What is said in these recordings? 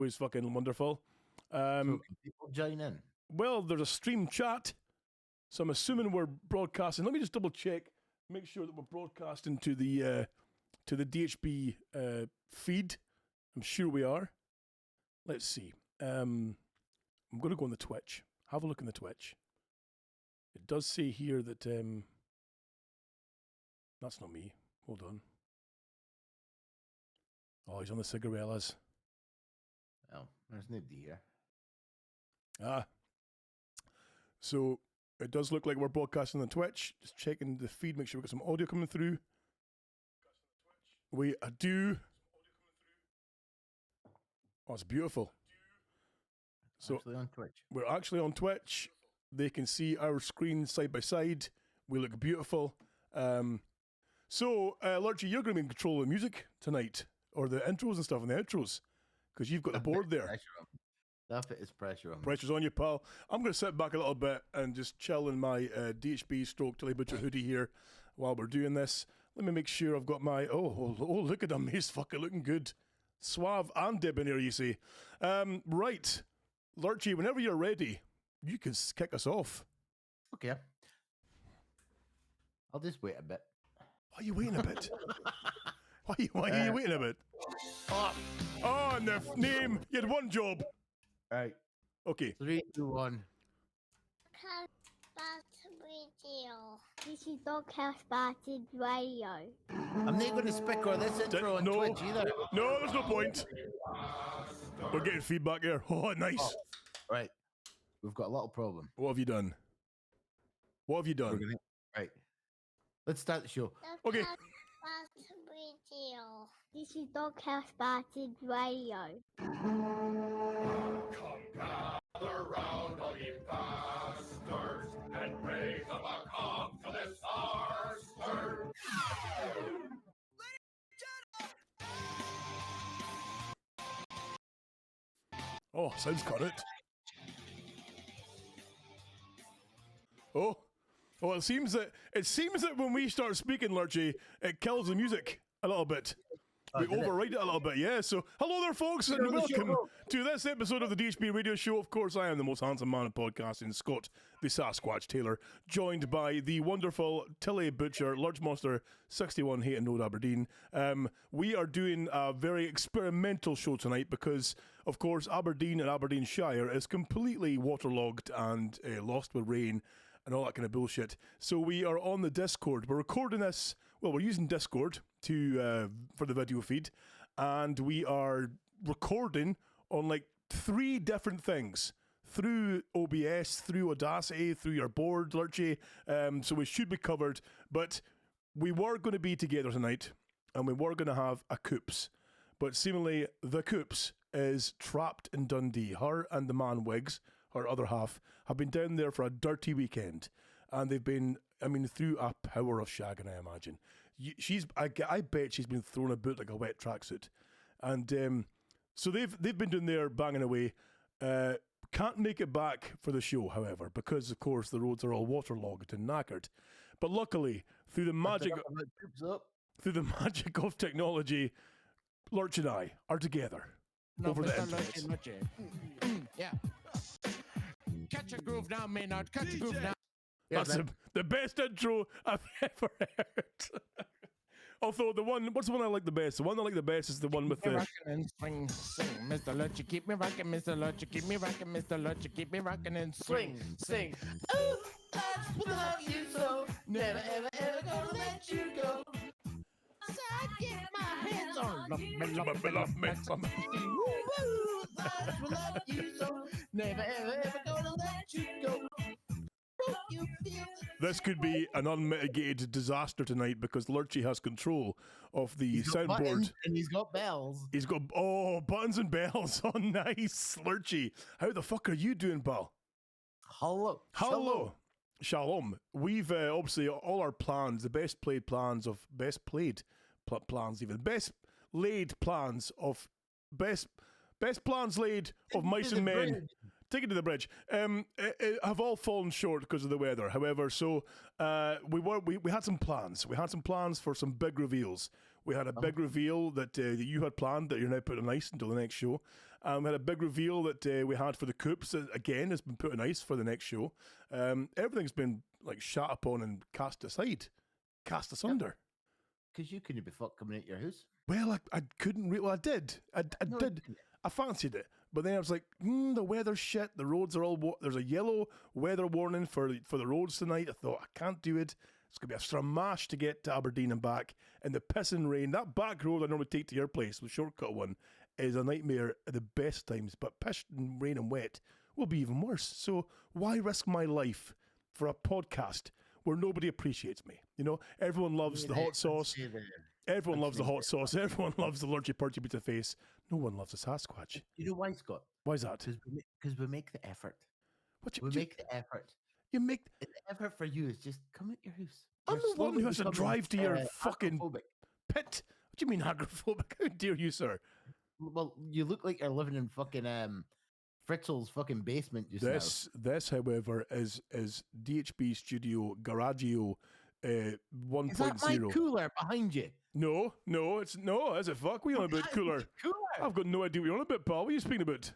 was fucking wonderful. So can people join in? Well, there's a stream chat, so I'm assuming we're broadcasting. Let me just double check, make sure that we're broadcasting to the DHB feed. I'm sure we are. Let's see. I'm going to go on the Twitch. Have a look in the Twitch. It does say here that that's not me. Hold on. Oh, he's on the cigarellas. Oh, there's no D here. Ah. So it does look like we're broadcasting on Twitch. Just checking the feed, make sure we've got some audio coming through. We do. Oh, it's beautiful. So Actually on Twitch. we're actually on Twitch. They can see our screen side by side. We look beautiful. So, Lurchy, you're going to be in control of the music tonight, or the intros and stuff and the outros, because you've got the board there. That is pressure on me. Pressure's on you, pal. I'm going to sit back a little bit and just chill in my DHB stroke Tilly Butcher hoodie here while we're doing this. Let me make sure I've got my... Oh, look at him. He's fucking looking good. Suave and debonair, you see. Right. Lurchy, whenever you're ready, you can kick us off. Okay. I'll just wait a bit. Why are you waiting a bit? Why are you waiting a bit? Oh, and the name. You had one job. Right. Okay. 3, 2, 1. Radio. This is Doghouse Batted Radio. I'm not going to speak on this intro on Twitch either. No, there's no point. We're getting feedback here. Oh, nice. Oh, right. We've got a little problem. What have you done? Right. Let's start the show. Okay. Radio. This is Doghouse Batted Radio. Come gather round, all ye bastards, and raise up a calm to the stars. Oh, sounds correct. Oh, it seems that when we start speaking, Lurchy, it kills the music a little bit. We override it a little bit, yeah. So, hello there, folks, and welcome to this episode of the DHB Radio Show. Of course, I am the most handsome man in podcasting, Scott the Sasquatch Taylor, joined by the wonderful Tilly Butcher, Lurch Monster 61 Hayton Road, Aberdeen. We are doing a very experimental show tonight because, of course, Aberdeen and Aberdeenshire is completely waterlogged and lost with rain and all that kind of bullshit. So we are on the Discord. We're recording this. Well, we're using Discord for the video feed, and we are recording on like 3 different things through OBS, through Audacity, through your board, Lurchy. So we should be covered. But we were going to be together tonight, and we were going to have a Coops, but seemingly the Coops is trapped in Dundee. Her and the man Wiggs, her other half, have been down there for a dirty weekend, and they've been, through a power of shagging, I imagine. I bet she's been thrown about like a wet tracksuit, and so they've been doing there banging away. Can't make it back for the show, however, because of course the roads are all waterlogged and knackered. But luckily, through the magic of technology, Lurch and I are together over the internet. Yeah. Catch a groove now, Maynard. Catch a groove now. That's the best intro I've ever heard. Although what's the one I like the best? The one I like the best is the one with the... Rockin' and swing, sing, Mr. Lurch, you keep me rockin', Mr. Lurch, you keep me rockin', Mr. Lurch, you keep me rockin' and swing, sing. Ooh, I just love you so, never ever ever gonna let you go. So I get my hands on Love me. Ooh, I just love you so, never ever ever gonna let you go. You feel This could be an unmitigated disaster tonight because Lurchy has control of the soundboard. And he's got bells. He's got, buttons and bells. Oh, nice, Lurchy. How the fuck are you doing, pal? Hello. Shalom. We've obviously all our plans, the best laid plans of best plans laid of mice and men. Take it to the bridge. Have all fallen short because of the weather. However, so we had some plans. We had some plans for some big reveals. We had a big reveal that you had planned that you're now putting on ice until the next show. We had a big reveal that we had for the Coops that, again, has been put on ice for the next show. Everything's been like shot upon and cast aside, cast asunder. Because you couldn't be fucked coming out your house. Well, I couldn't. Well, I did. I did. I fancied it, but then I was like, the weather's shit. The roads are all. There's a yellow weather warning for the roads tonight. I thought I can't do it. It's gonna be a stramash to get to Aberdeen and back, and the pissing rain. That back road I normally take to your place, the shortcut one, is a nightmare at the best times. But pissing rain and wet will be even worse. So why risk my life for a podcast where nobody appreciates me? You know, everyone loves the hot sauce. Everyone loves the hot sauce. Everyone loves the lurchy perchy bit of face. No one loves the Sasquatch. You know why, Scott? Why is that? Because we make the effort. What We make the effort. you make? The effort for you is just come at your house. I'm You're the one who slowly has to becoming, drive to your fucking agoraphobic. pit. What do you mean agoraphobic? How dare you, sir? Well, you look like you're living in fucking Fritzl's fucking basement just now. This, however, is DHB Studio Garagio 1.0. Is that my cooler behind you? No, is it? Fuck, we on about cooler. Cooler. I've got no idea what you're on about, pal. What are you speaking about?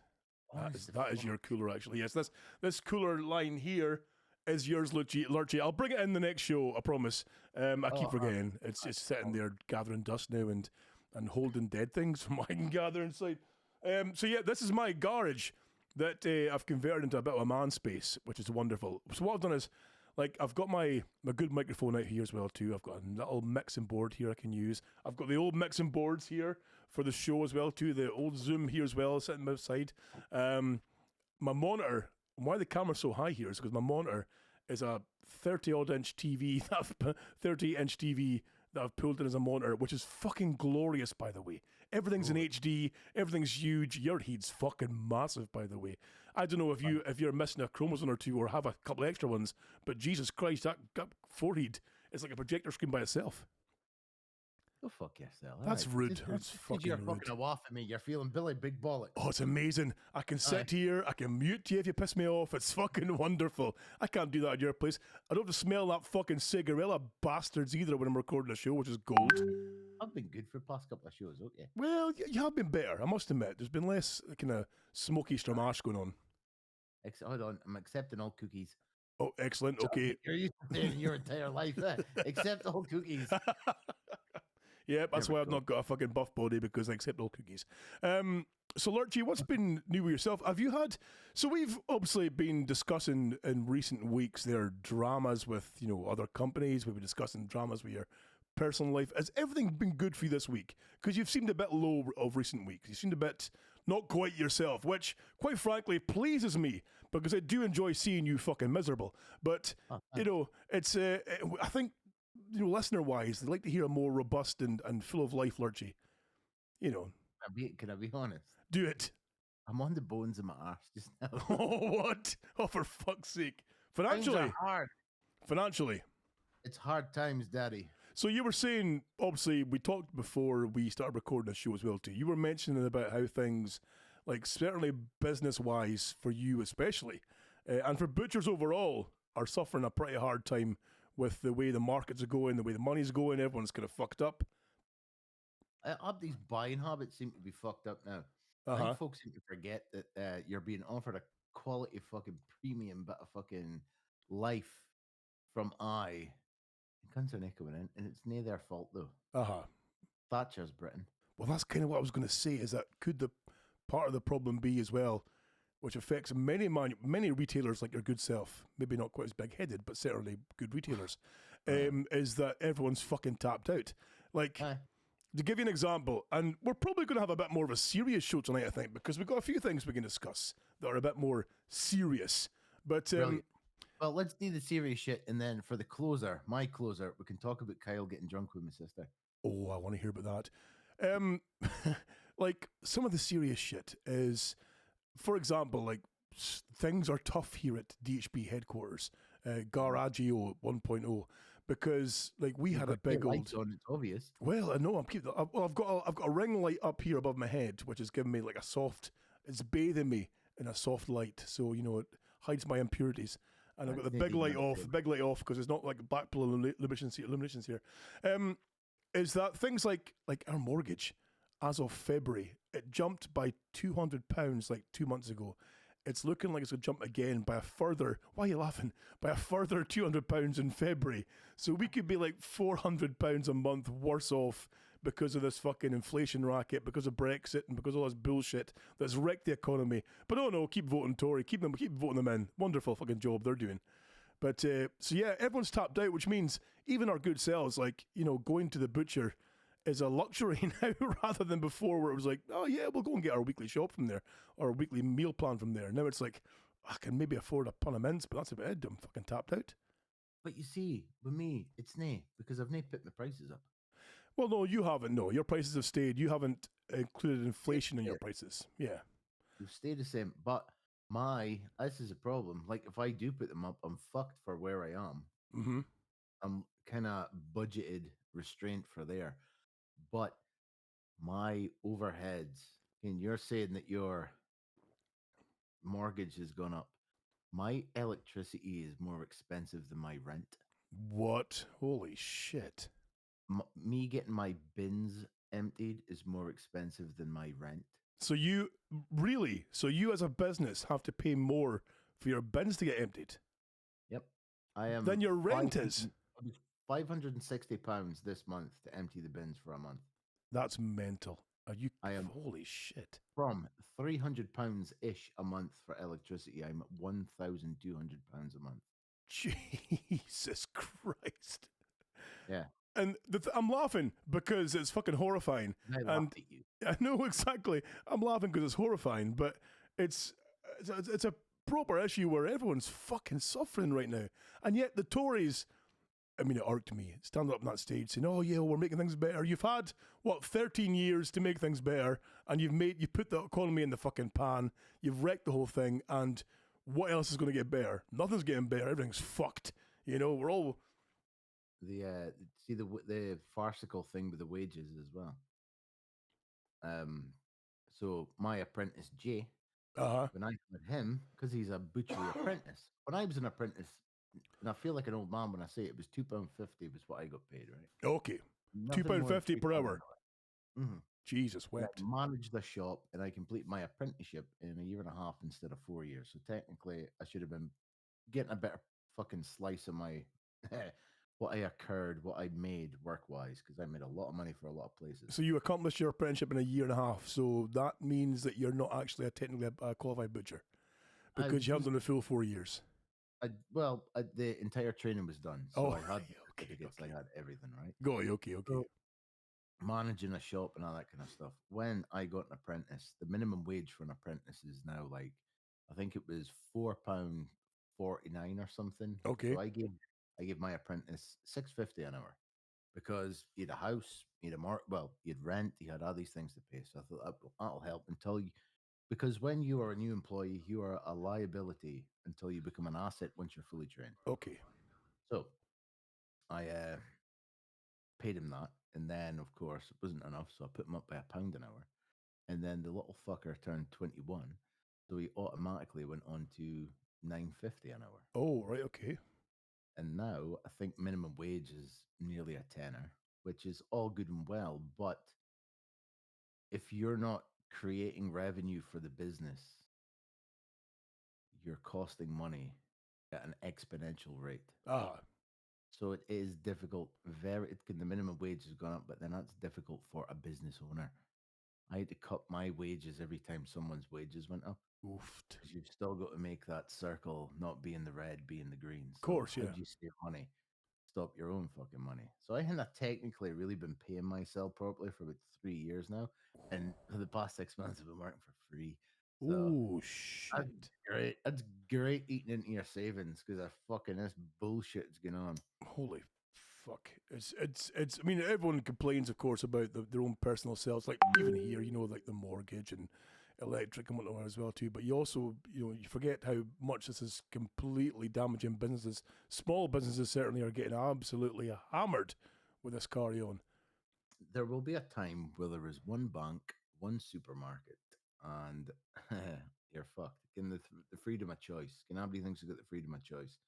Honest That is your cooler, actually. Yes, this cooler line here is yours, Lurchy. I'll bring it in the next show, I promise. I keep forgetting. It's just sitting there gathering dust now and holding dead things from what I can gather inside. So yeah, this is my garage that I've converted into a bit of a man space, which is wonderful. So what I've done is, like, I've got my good microphone out here as well too. I've got a little mixing board here I can use. I've got the old mixing boards here for the show as well too. The old Zoom here as well, sitting outside. My monitor. Why the camera's so high here is because my monitor is a 30-odd inch TV. 30-inch TV that I've pulled in as a monitor, which is fucking glorious, by the way. Everything's in HD. Everything's huge. Your head's fucking massive, by the way. I don't know if you're missing a chromosome or two or have a couple extra ones, but Jesus Christ, that forehead is like a projector screen by itself. Go fuck yourself. That's rude. That's fucking you're rude. fucking a waff at me. You're feeling Billy Big Bollock. Oh, it's amazing. I can sit here. I can mute you if you piss me off. It's fucking wonderful. I can't do that at your place. I don't have to smell that fucking cigarella bastards either when I'm recording a show, which is gold. I've been good for the past couple of shows, okay? Well, you have been better, I must admit. There's been less kind of smoky stramash going on. Hold on. I'm accepting all cookies. Oh, excellent. Okay. You're used to saying your entire life. Accept all cookies. Yeah, that's why I've not got a fucking buff body, because I accept all cookies. So, Lurchy, what's been new with yourself? Have you had... So we've obviously been discussing in recent weeks their dramas with, other companies. We've been discussing dramas with your personal life. Has everything been good for you this week? Because you've seemed a bit low of recent weeks. You seemed a bit not quite yourself, which, quite frankly, pleases me, because I do enjoy seeing you fucking miserable. But, it's... I think... listener-wise, they'd like to hear a more robust and full of life Lurchy. Can I be honest? Do it. I'm on the bones of my arse just now. Oh, what? Oh, for fuck's sake. Things Financially. are hard. Financially. It's hard times, Daddy. So you were saying, obviously, we talked before we started recording the show as well too. You were mentioning about how things, like certainly business-wise for you especially, and for butchers overall, are suffering a pretty hard time with the way the markets are going, the way the money's going. Everyone's kind of fucked up. These buying habits seem to be fucked up now. I think folks seem to forget that you're being offered a quality fucking premium bit of fucking life from Cunts are coming in, and it's near their fault though. Thatcher's Britain. Well, that's kind of what I was going to say, is that could the part of the problem be as well, which affects many retailers like your good self, maybe not quite as big-headed, but certainly good retailers, is that everyone's fucking tapped out. Like, to give you an example, and we're probably going to have a bit more of a serious show tonight, I think, because we've got a few things we can discuss that are a bit more serious. But well, let's do the serious shit, and then for the closer, my closer, we can talk about Kyle getting drunk with my sister. Oh, I want to hear about that. Like, some of the serious shit is, for example, like, things are tough here at DHB headquarters, Garagio 1.0, because like we had a big old. On, it's obvious. Well, I know I've got a ring light up here above my head, which is giving me like a soft. It's bathing me in a soft light, so it hides my impurities. And I've got the big light off because it's not like black luminations here. is that things like our mortgage, as of February, it jumped by £200 like 2 months ago. It's looking like it's going to jump again by a further, why are you laughing? By a further £200 in February. So we could be like £400 a month worse off because of this fucking inflation racket, because of Brexit, and because of all this bullshit that's wrecked the economy. But oh no, keep voting Tory, keep voting them in. Wonderful fucking job they're doing. But so yeah, everyone's tapped out, which means even our good selves, like, you know, going to the butcher is a luxury now rather than before where it was like, oh yeah, we'll go and get our weekly shop from there or a weekly meal plan from there. Now it's like, I can maybe afford a pun of mince, but that's about it. I'm fucking tapped out. But you see, with me, it's nae, because I've nae put my prices up. Well, no, you haven't. No, your prices have stayed. You haven't included inflation in your prices. Yeah. They've stayed the same. But this is a problem. Like, if I do put them up, I'm fucked for where I am. Mm-hmm. I'm kind of budgeted restraint for there. But my overheads, and you're saying that your mortgage has gone up. My electricity is more expensive than my rent. What? Holy shit. Me getting my bins emptied is more expensive than my rent. So you as a business have to pay more for your bins to get emptied? Yep. I am. Then your rent is £560 this month to empty the bins for a month. That's mental. I am holy shit. From £300 ish a month for electricity, I'm at £1,200 a month. Jesus Christ. Yeah. And I'm laughing because it's fucking horrifying. I laughed at you. I know exactly. I'm laughing because it's horrifying, but it's a proper issue where everyone's fucking suffering right now. And yet the Tories, I mean, it irked me, standing up on that stage saying, oh yeah, we're making things better. You've had, 13 years to make things better, and you put the economy in the fucking pan, you've wrecked the whole thing, and what else is going to get better? Nothing's getting better, everything's fucked. You know, we're all... The farcical thing with the wages as well. So my apprentice Jay, when I met him, because he's a butchery apprentice. When I was an apprentice, and I feel like an old man when I say it was £2.50 was what I got paid, right? Okay, £2.50 per hour. Mm-hmm. Jesus wept. I managed the shop, and I completed my apprenticeship in a year and a half instead of 4 years. So technically, I should have been getting a better fucking slice of my what I made work-wise, because I made a lot of money for a lot of places. So you accomplished your apprenticeship in a year and a half, so that means that you're not actually technically a qualified butcher, because you haven't done the full 4 years. The entire training was done, so I had certificates, I had everything, right? Okay. So, managing a shop and all that kind of stuff. When I got an apprentice, the minimum wage for an apprentice is now like, I think it was £4.49 or something. Okay. So I gave my apprentice $6.50 an hour, because you had a house, you had rent, you had all these things to pay. So I thought that'll help because when you are a new employee, you are a liability until you become an asset once you're fully trained. Okay. So I paid him that, and then of course it wasn't enough, so I put him up by £1 an hour, and then the little fucker turned 21, so he automatically went on to £9.50 an hour. Oh, right, okay. And now I think minimum wage is nearly a tenner, which is all good and well, but if you're not creating revenue for the business, you're costing money at an exponential rate. So it is difficult. The minimum wage has gone up, but then that's difficult for a business owner. I had to cut my wages every time someone's wages went up. Oofed. Because you've still got to make that circle not be in the red, be in the green. So of course, how yeah. do you save money? Stop your own fucking money. So I haven't technically really been paying myself properly for about 3 years now. And for the past 6 months, I've been working for free. So oh, shit. That's great eating into your savings, because this bullshit's going on. Holy fuck. It's I mean, everyone complains, of course, about their own personal selves, like even here, you know, like the mortgage and electric and whatnot as well too. But you also, you forget how much this is completely damaging businesses. Small businesses certainly are getting absolutely hammered with this carry on. There will be a time where there is one bank, one supermarket, and you're fucked. Getting the freedom of choice. Nobody thinks you got the freedom of choice.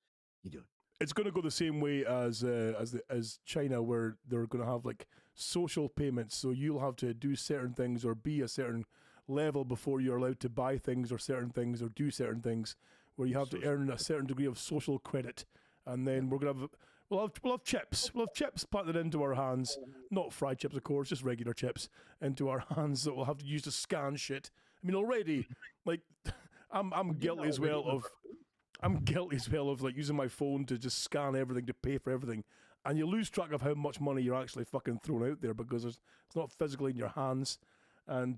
You don't. it's going to go the same way as China, where they're going to have like social payments. So you'll have to do certain things or be a certain level before you're allowed to buy things or certain things or do certain things, where you have to earn a certain degree of social credit. And then we're gonna have we'll have chips. We'll have chips planted into our hands, not fried chips, of course, just regular chips into our hands that we'll have to use to scan shit. I mean, already, like, I'm guilty as well of. I'm guilty as well of like using my phone to just scan everything to pay for everything, and you lose track of how much money you're actually fucking throwing out there because it's not physically in your hands, and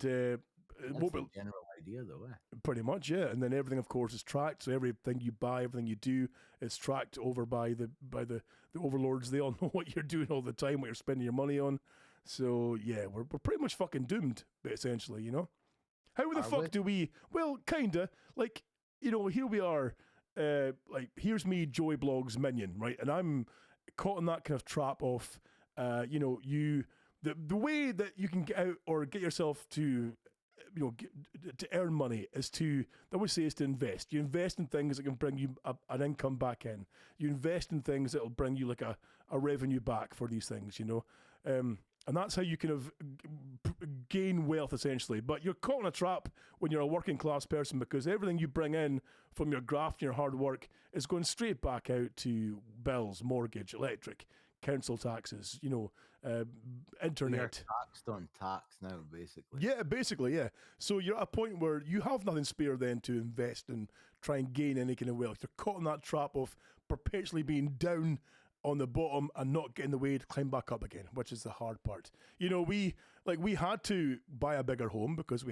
That's the general idea, though. Pretty much, yeah. And then everything, of course, is tracked. So everything you buy, everything you do, is tracked over by the overlords. They all know what you're doing all the time, what you're spending your money on. So yeah, we're pretty much fucking doomed, essentially. You know, how the fuck do we? Well, kinda like, you know, here we are. Like, here's me, Joey Blogs minion, right? And I'm caught in that kind of trap of, you know, the way that you can get out or get yourself to, you know, to earn money is to, I would say, is to invest. You invest in things that can bring you an income back in. You invest in things that will bring you like a revenue back for these things, you know? And that's how you kind of gain wealth, essentially. But you're caught in a trap when you're a working class person, because everything you bring in from your graft and your hard work is going straight back out to bills, mortgage, electric, council taxes, you know, internet. You're taxed on tax now, basically. Yeah, basically, yeah. So you're at a point where you have nothing spare then to invest and try and gain any kind of wealth. You're caught in that trap of perpetually being down on the bottom and not getting the way to climb back up again, which is the hard part. You know, we had to buy a bigger home because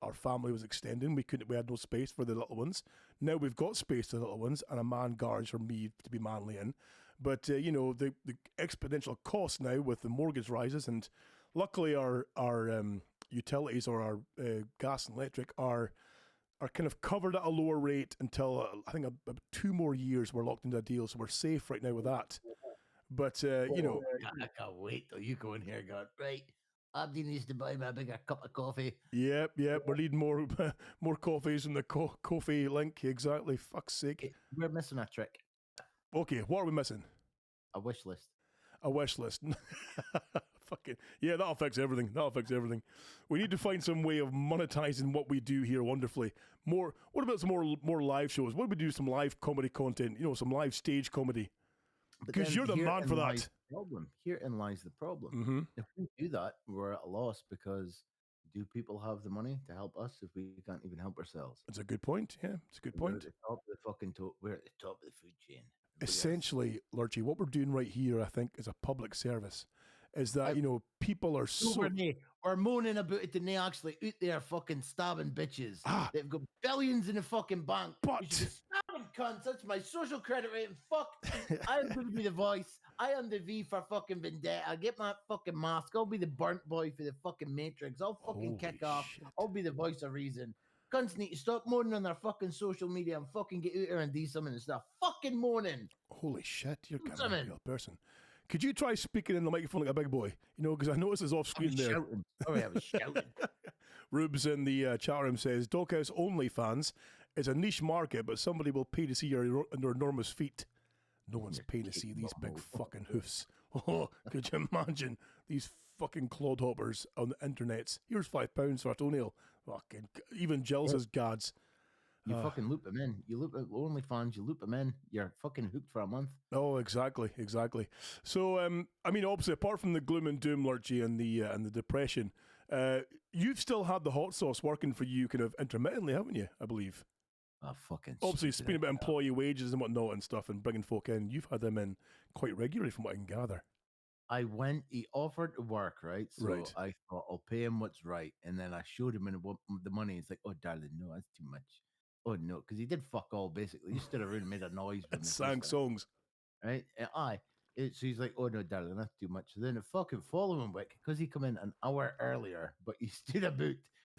our family was extending. We had no space for the little ones. Now we've got space for the little ones and a man garage for me to be manly in. But you know, the exponential cost now with the mortgage rises, and luckily our utilities or our gas and electric are kind of covered at a lower rate until I think about 2 more years we're locked into a deal, so we're safe right now with that. But you know, I can't wait till you go in here and go, right, Abdi needs to buy me a bigger cup of coffee. Yep, we're needing more more coffees in the coffee link. Exactly. Fuck's sake. We're missing a trick. Okay, what are we missing? A wish list. A wish list. Fucking yeah, that'll fix everything. We need to find some way of monetizing what we do here wonderfully. What about some more live shows? What do we do? Some live comedy content, you know, some live stage comedy. Because you're the man for that. Herein lies the problem. Mm-hmm. If we do that, we're at a loss, because do people have the money to help us if we can't even help ourselves? That's a good point. Yeah, it's a good point. We're at the top of the food chain. Essentially, Lurchy, what we're doing right here, I think, is a public service. Is that, you know, people are so... We're moaning about it, and they actually out there fucking stabbing bitches. They've got billions in the fucking bank. But... You should be stabbing cunts. That's my social credit rating. Fuck. I'm going to be the voice. I am the V for fucking Vendetta. I'll get my fucking mask. I'll be the burnt boy for the fucking Matrix. I'll fucking kick off. I'll be the voice of reason. Cunts need to stop moaning on their fucking social media and fucking get out there and do something and stop fucking moaning. Holy shit, you're kind of a real person. Could you try speaking in the microphone like a big boy? You know, because I noticed it's off screen there. Shouting. Sorry, I was shouting. Rubes in the chat room says, Doghouse OnlyFans is a niche market, but somebody will pay to see your enormous feet. No one's paying to see these big fucking hoofs. Oh, could you imagine these fucking clodhoppers on the internet? Here's £5 for a toenail. Fucking, even Jill says, Gads. You fucking loop them in. You loop OnlyFans, you loop them in. You're fucking hooked for a month. Oh, exactly. So, I mean, obviously, apart from the gloom and doom, Lurchy, and the depression, you've still had the hot sauce working for you kind of intermittently, haven't you? I believe. Oh, fucking. Obviously, speaking about employee wages and whatnot and stuff, and bringing folk in, you've had them in quite regularly, from what I can gather. He offered to work, right? So I thought, I'll pay him what's right. And then I showed him the money. He's like, oh, darling, no, that's too much. Oh, no, because he did fuck all, basically. He stood around and made a noise. And sang songs. Right? So he's like, oh, no, darling, that's too much. So then the fucking following week, because he come in an hour earlier, but he stood about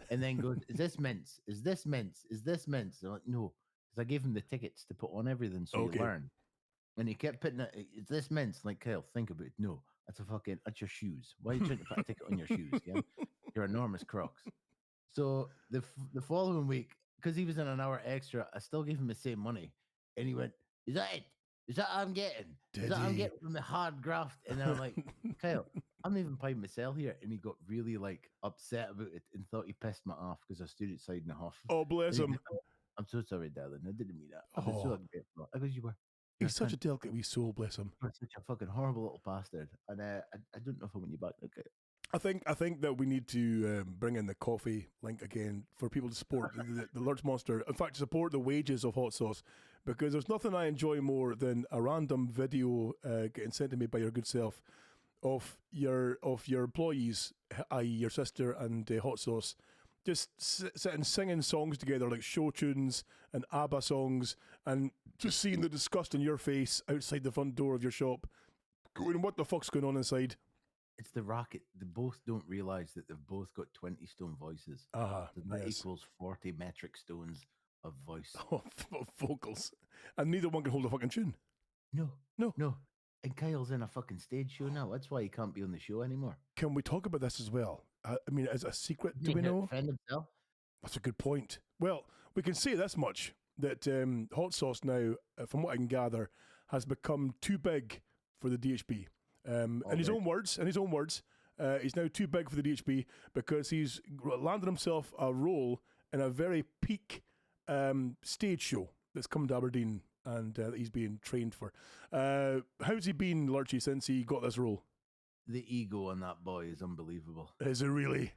and then goes, is this mince? Is this mince? Is this mince? I'm like, no, because I gave him the tickets to put on everything so you learn. And he kept putting it, is this mince? Like, Kyle, think about it. No, that's your shoes. Why are you trying to put a ticket on your shoes? Yeah? You're enormous Crocs. So the following week, because he was in an hour extra, I still gave him the same money. And he went, is that it? Is that what I'm getting? Did Is that what I'm he? getting from the hard graft? And I'm like, Kyle, I'm not even paying myself here. And he got really like upset about it and thought he pissed me off because I stood outside in the huff. Oh, bless And he him. went, I'm so sorry, darling. I didn't mean that. I was so Oh. ungrateful. I goes, you're He's such a cunt. delicate wee soul, bless him. You're such a fucking horrible little bastard. And I don't know if I want you back. Okay. I think that we need to bring in the coffee link again for people to support the Lurch Monster. In fact, support the wages of hot sauce, because there's nothing I enjoy more than a random video getting sent to me by your good self of your employees, i.e. your sister and hot sauce, just sitting singing songs together like show tunes and ABBA songs, and just seeing the disgust in your face outside the front door of your shop, going, what the fuck's going on inside? It's the rocket. They both don't realize that they've both got 20 stone voices. So that Yes. equals 40 metric stones of voice. Of vocals. And neither one can hold a fucking tune. No. No. No. And Kyle's in a fucking stage show now. That's why he can't be on the show anymore. Can we talk about this as well? I mean, as a secret, do He we hit know? Defend himself. That's a good point. Well, we can say this much, that hot sauce now, from what I can gather, has become too big for the DHB. In his own words, he's now too big for the DHB because he's landed himself a role in a very peak stage show that's come to Aberdeen and that he's being trained for. How's he been, Lurchy, since he got this role? The ego on that boy is unbelievable. Is it really?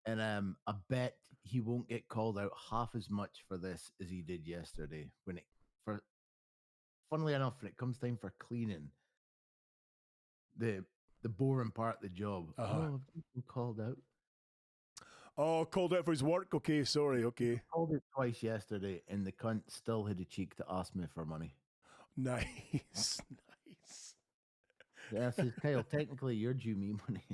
And I bet he won't get called out half as much for this as he did yesterday. Funnily enough, when it comes time for cleaning, the boring part of the job. Oh, people called out. Oh, called out for his work? Okay, sorry, okay. Called it twice yesterday, and the cunt still had the cheek to ask me for money. Nice, nice. Yeah, I says, Kyle, technically you're due me money.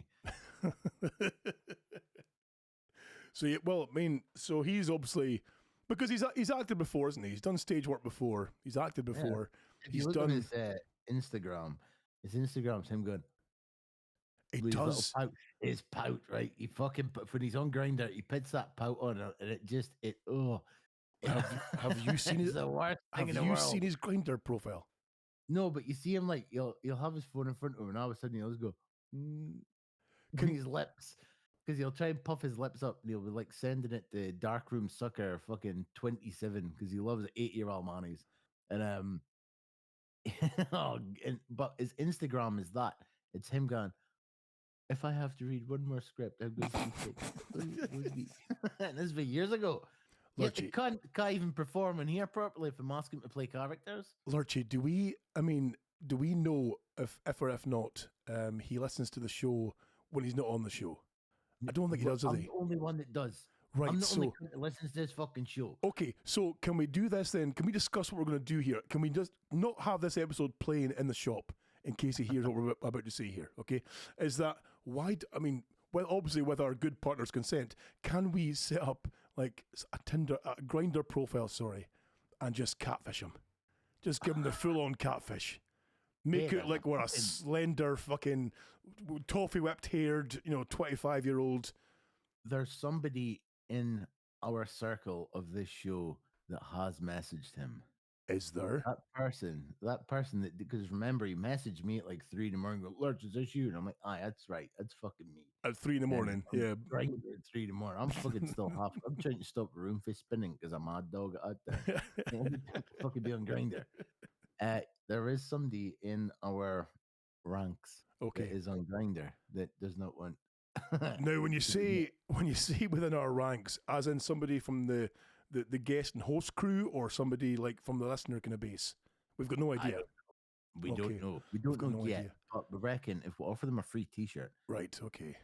So, well, I mean, so he's obviously, because he's acted before, isn't he? He's done stage work before. He's acted before. If He's you look done. on his Instagram's him going, It with his little does. pout, his pout, right? He fucking, when he's on Grinder, he puts that pout on it, and Have you seen it's it? the worst thing Have in the you world. seen his Grindr profile? No, but you see him like you'll have his phone in front of him, and all of a sudden he'll just go Can- his lips, because he'll try and puff his lips up, and he'll be like sending it to Darkroom Sucker fucking 27 because he loves 8-year-old manies, and but his Instagram is that it's him going, if I have to read one more script, I'm going to be sick. And this was years ago. Yet the cunt can't even perform in here properly if I'm asking him to play characters. Lurchy, do we know if or if not he listens to the show when he's not on the show? I don't think he does, does I'm he? the only one that does. Right, I'm the only so cunt that listens to this fucking show. okay, so can we do this then? Can we discuss what we're going to do here? Can we just not have this episode playing in the shop in case he hears what we're about to say here? Okay, is that why? Well, obviously with our good partner's consent, can we set up like a Grinder profile, and just catfish him? Just give him the full-on catfish. Make it like we're a slender fucking toffee whipped haired, 25-year-old. There's somebody in our circle of this show that has messaged him. Is there? That person that, because remember, he messaged me at like 3 in the morning, go, Lurch, is this you? And I'm like, aye, that's right. That's fucking me. At 3 in the morning, yeah. Right at 3 in the morning. I'm fucking still I'm trying to stop the room for spinning because I'm a mad dog out there. Fucking be on Grinder. There is somebody in our ranks Okay. that is on Grinder that does not want. Now, when you say within our ranks, as in somebody from the guest and host crew, or somebody like from the listener kind of base, we've got no idea. We Okay. don't know. We don't got know no yet. idea. But we reckon if we offer them a free T-shirt, Right. Okay.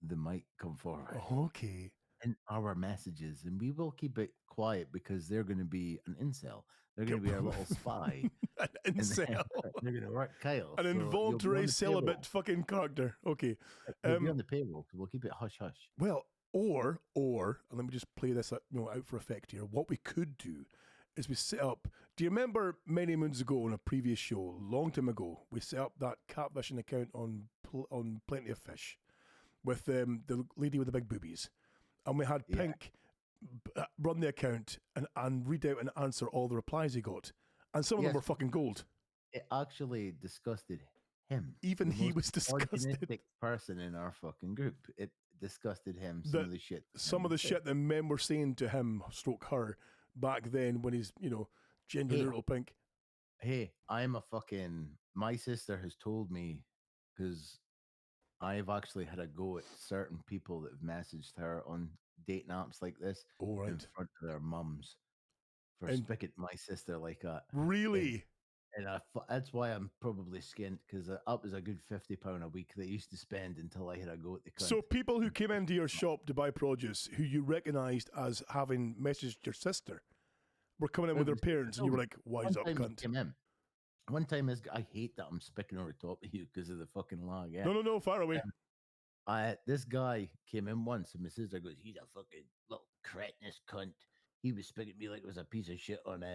they might come forward Okay. in our messages, and we will keep it quiet because they're going to be an incel. They're going to be our little spy. An and incel. They're going to work Kyle. An so you'll be on involuntary the celibate payroll. fucking character. Okay. You'll be on the payroll, so we'll keep it hush hush. Well, or and let me just play this out for effect here. What we could do is we set up. Do you remember many moons ago on a previous show, long time ago, we set up that catfishing account on Plenty of Fish with the lady with the big boobies, and we had Pink run the account and read out and answer all the replies he got, and some of them were fucking gold. It actually disgusted him. Even the he most was disgusted. misogynistic person in our fucking group. It disgusted him. Some That- of the shit. Some of the shit that men were saying to him, stroke her, back then when he's, gender Hey. neutral pink. Hey, I'm a fucking. My sister has told me because I've actually had a go at certain people that have messaged her on dating apps like this All in right. front of their mums for And- spicking my sister like that. Really? And that's why I'm probably skint because that was a good £50 a week they used to spend until I had a go at the cunt. So people who came into your shop to buy produce, who you recognised as having messaged your sister, were coming in with their parents, and you were like, "Wise up, One time he cunt." came in. One time, I hate that I'm spicking over top of you because of the fucking log. Yeah. No, far away. This guy came in once, and my sister goes, "He's a fucking little cretinous cunt." He was spicking me like it was a piece of shit on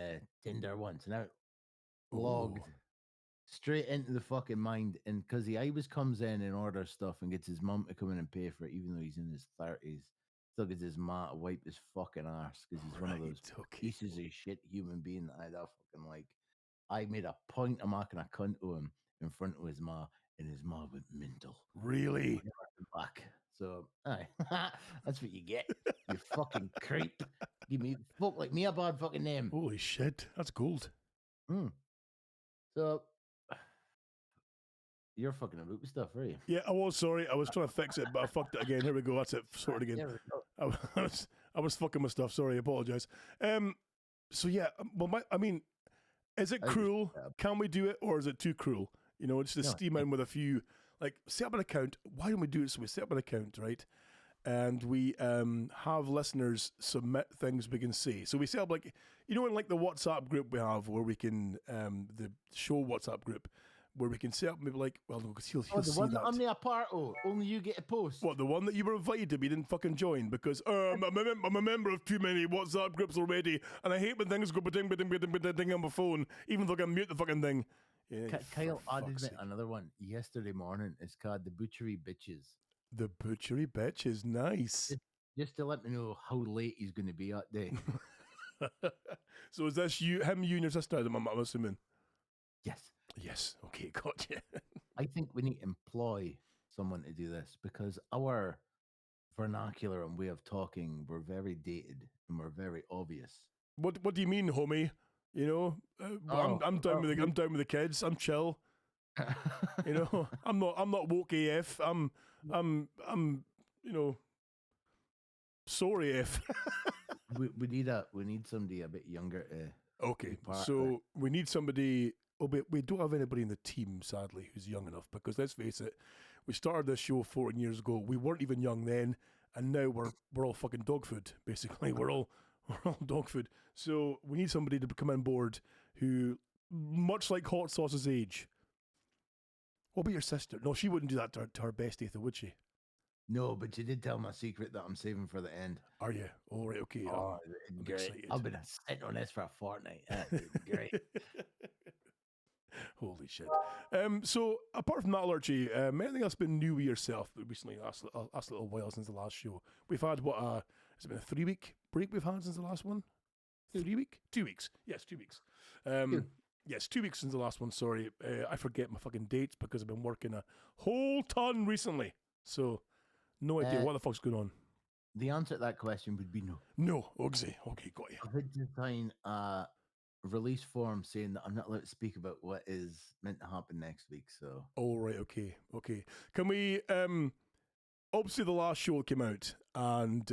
Tinder once, and I logged Ooh. straight into the fucking mind. And because he always comes in and orders stuff and gets his mum to come in and pay for it, even though he's in his 30s, still gets his ma to wipe his fucking arse because he's one of those Okay. pieces of shit human being that I don't fucking like. I made a point of marking a cunt to him in front of his ma, and his ma went mental. Really? Back. So, aye, that's what you get. You fucking creep. Give me fuck like me a bad fucking name. Holy shit, that's gold. So, you're fucking about with stuff, are you? Yeah, I was sorry. I was trying to fix it, but I fucked it again. Here we go. That's it. Sorted again. There we go. I was fucking with stuff. Sorry, I apologize. So yeah, well, is it I was- cruel? Can we do it, or is it too cruel? Just to No, steam in with a few, like, set up an account. Why don't we do it? So we set up an account, right? And we have listeners submit things we can say. So we set up, like, in like the WhatsApp group we have, where we can the show WhatsApp group, where we can set up maybe like, well, no, because he'll Oh, the see one that. that I'm not a part of. Only you get a post. What, the one that you were invited to, but you didn't fucking join because I'm a member of too many WhatsApp groups already, and I hate when things go ba-ding, ba-ding, ba-ding, ba-ding on my phone, even though I can mute the fucking thing. Yeah, Kyle for added fuck's me sake. another one yesterday morning. It's called the Butchery Bitches. The butchery bitch is nice. Just to let me know how late he's going to be that day. So is this him, you, and your sister? I'm assuming. Yes. Yes. Okay, gotcha. I think we need to employ someone to do this because our vernacular and way of talking, we're very dated and we're very obvious. What do you mean, homie? I'm down with I'm down with the kids. I'm chill. I'm not woke AF. I'm sorry AF. we need somebody a bit younger to Okay, part of so we need somebody. Oh, we don't have anybody in the team, sadly, who's young enough. Because let's face it, we started this show 14 years ago. We weren't even young then, and now we're all fucking dog food. Basically, we're all dog food. So we need somebody to come on board who, much like Hot Sauce's age. What about your sister? No, she wouldn't do that to her best Ethan, would she? No, but you did tell my secret that I'm saving for the end. Are you? All right, okay. Oh, I'm great. excited. I've been sitting on this for a fortnight. Great. Holy shit. So, apart from that, Lurchy, anything else been new with yourself recently, last little while since the last show? We've had, has it been a 3-week break we've had since the last one? 3 week? 2 weeks. Yes, 2 weeks. Yes, 2 weeks since the last one, sorry. I forget my fucking dates because I've been working a whole ton recently. So, no idea what the fuck's going on. The answer to that question would be no. No, okay, got you. I've had to sign a release form saying that I'm not allowed to speak about what is meant to happen next week. So, all right, okay. Can we? Obviously, the last show came out, and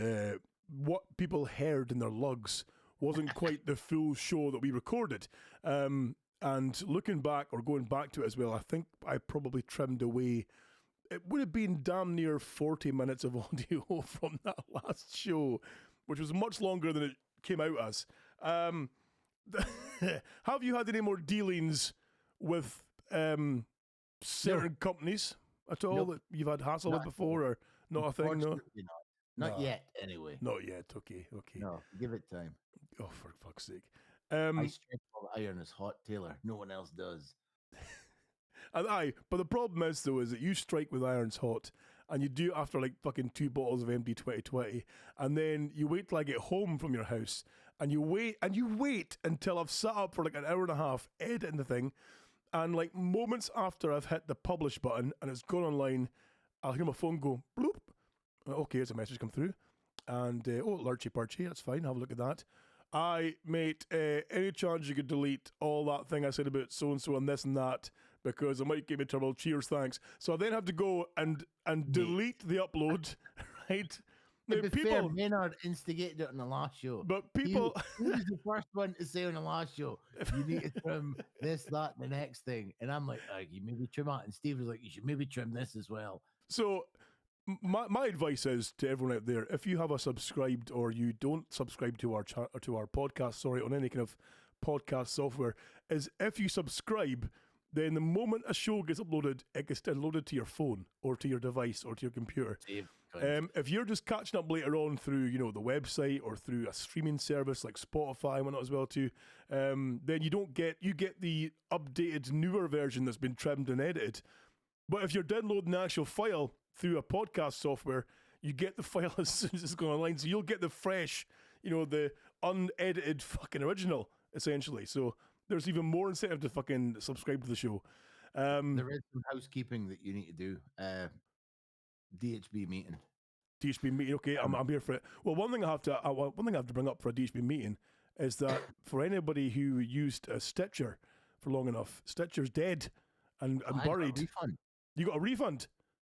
what people heard in their lugs wasn't quite the full show that we recorded. And looking back or going back to it as well, I think I probably trimmed away. It would have been damn near 40 minutes of audio from that last show, which was much longer than it came out as. Have you had any more dealings with certain companies at all that you've had hassle with before, or not a thing? No, unfortunately not No. yet. Anyway, not yet. Okay. no, give it time. Oh, for fuck's sake. I strike while the iron is hot, Taylor. No one else does. But the problem is though, is that you strike with irons hot, and you do it after like fucking 2 bottles of MD 2020, and then you wait till I get home from your house, and you wait until I've sat up for like an hour and a half editing the thing, And like moments after I've hit the publish button and it's gone online, I'll hear my phone go bloop. Okay, there's a message come through. And, lurchy perchy, that's fine, have a look at that. Mate, any chance you could delete all that thing I said about so-and-so and this and that, because it might give me trouble, cheers, thanks. So I then have to go and delete the upload, right? Now, To be fair, Maynard instigated it on the last show. But people... He was the first one to say on the last show, you need to trim this, that, and the next thing. And I'm like, you maybe trim that. And Steve was like, you should maybe trim this as well. So... My advice is to everyone out there: if you have a subscribed or you don't subscribe to our to our podcast, on any kind of podcast software, is if you subscribe, then the moment a show gets uploaded, it gets downloaded to your phone or to your device or to your computer. If you're just catching up later on through, the website or through a streaming service like Spotify and whatnot as well too, then you get the updated, newer version that's been trimmed and edited. But if you're downloading the actual file through a podcast software, you get the file as soon as it's going online. So you'll get the fresh, the unedited fucking original, essentially. So there's even more incentive to fucking subscribe to the show. There is some housekeeping that you need to do. DHB meeting. DHB meeting, okay, I'm here for it. Well, one thing I have to bring up for a DHB meeting is that for anybody who used a Stitcher for long enough, Stitcher's dead and buried. You got a refund?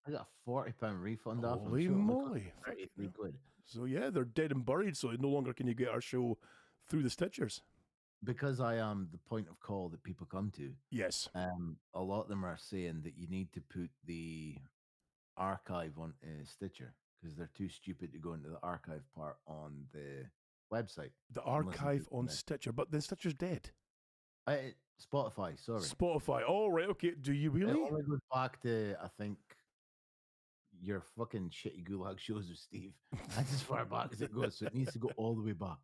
I got a £40 refund off. Holy moly. Good. So yeah, they're dead and buried, so no longer can you get our show through the Stitchers. Because I am the point of call that people come to. Yes. A lot of them are saying that you need to put the archive on Stitcher because they're too stupid to go into the archive part on the website. The archive on Stitcher, but the Stitcher's dead. Spotify, sorry. Spotify. Oh, right, okay. Do you really? It only goes back to, I think, your fucking shitty gulag shows with Steve. That's as far back as it goes, so it needs to go all the way back.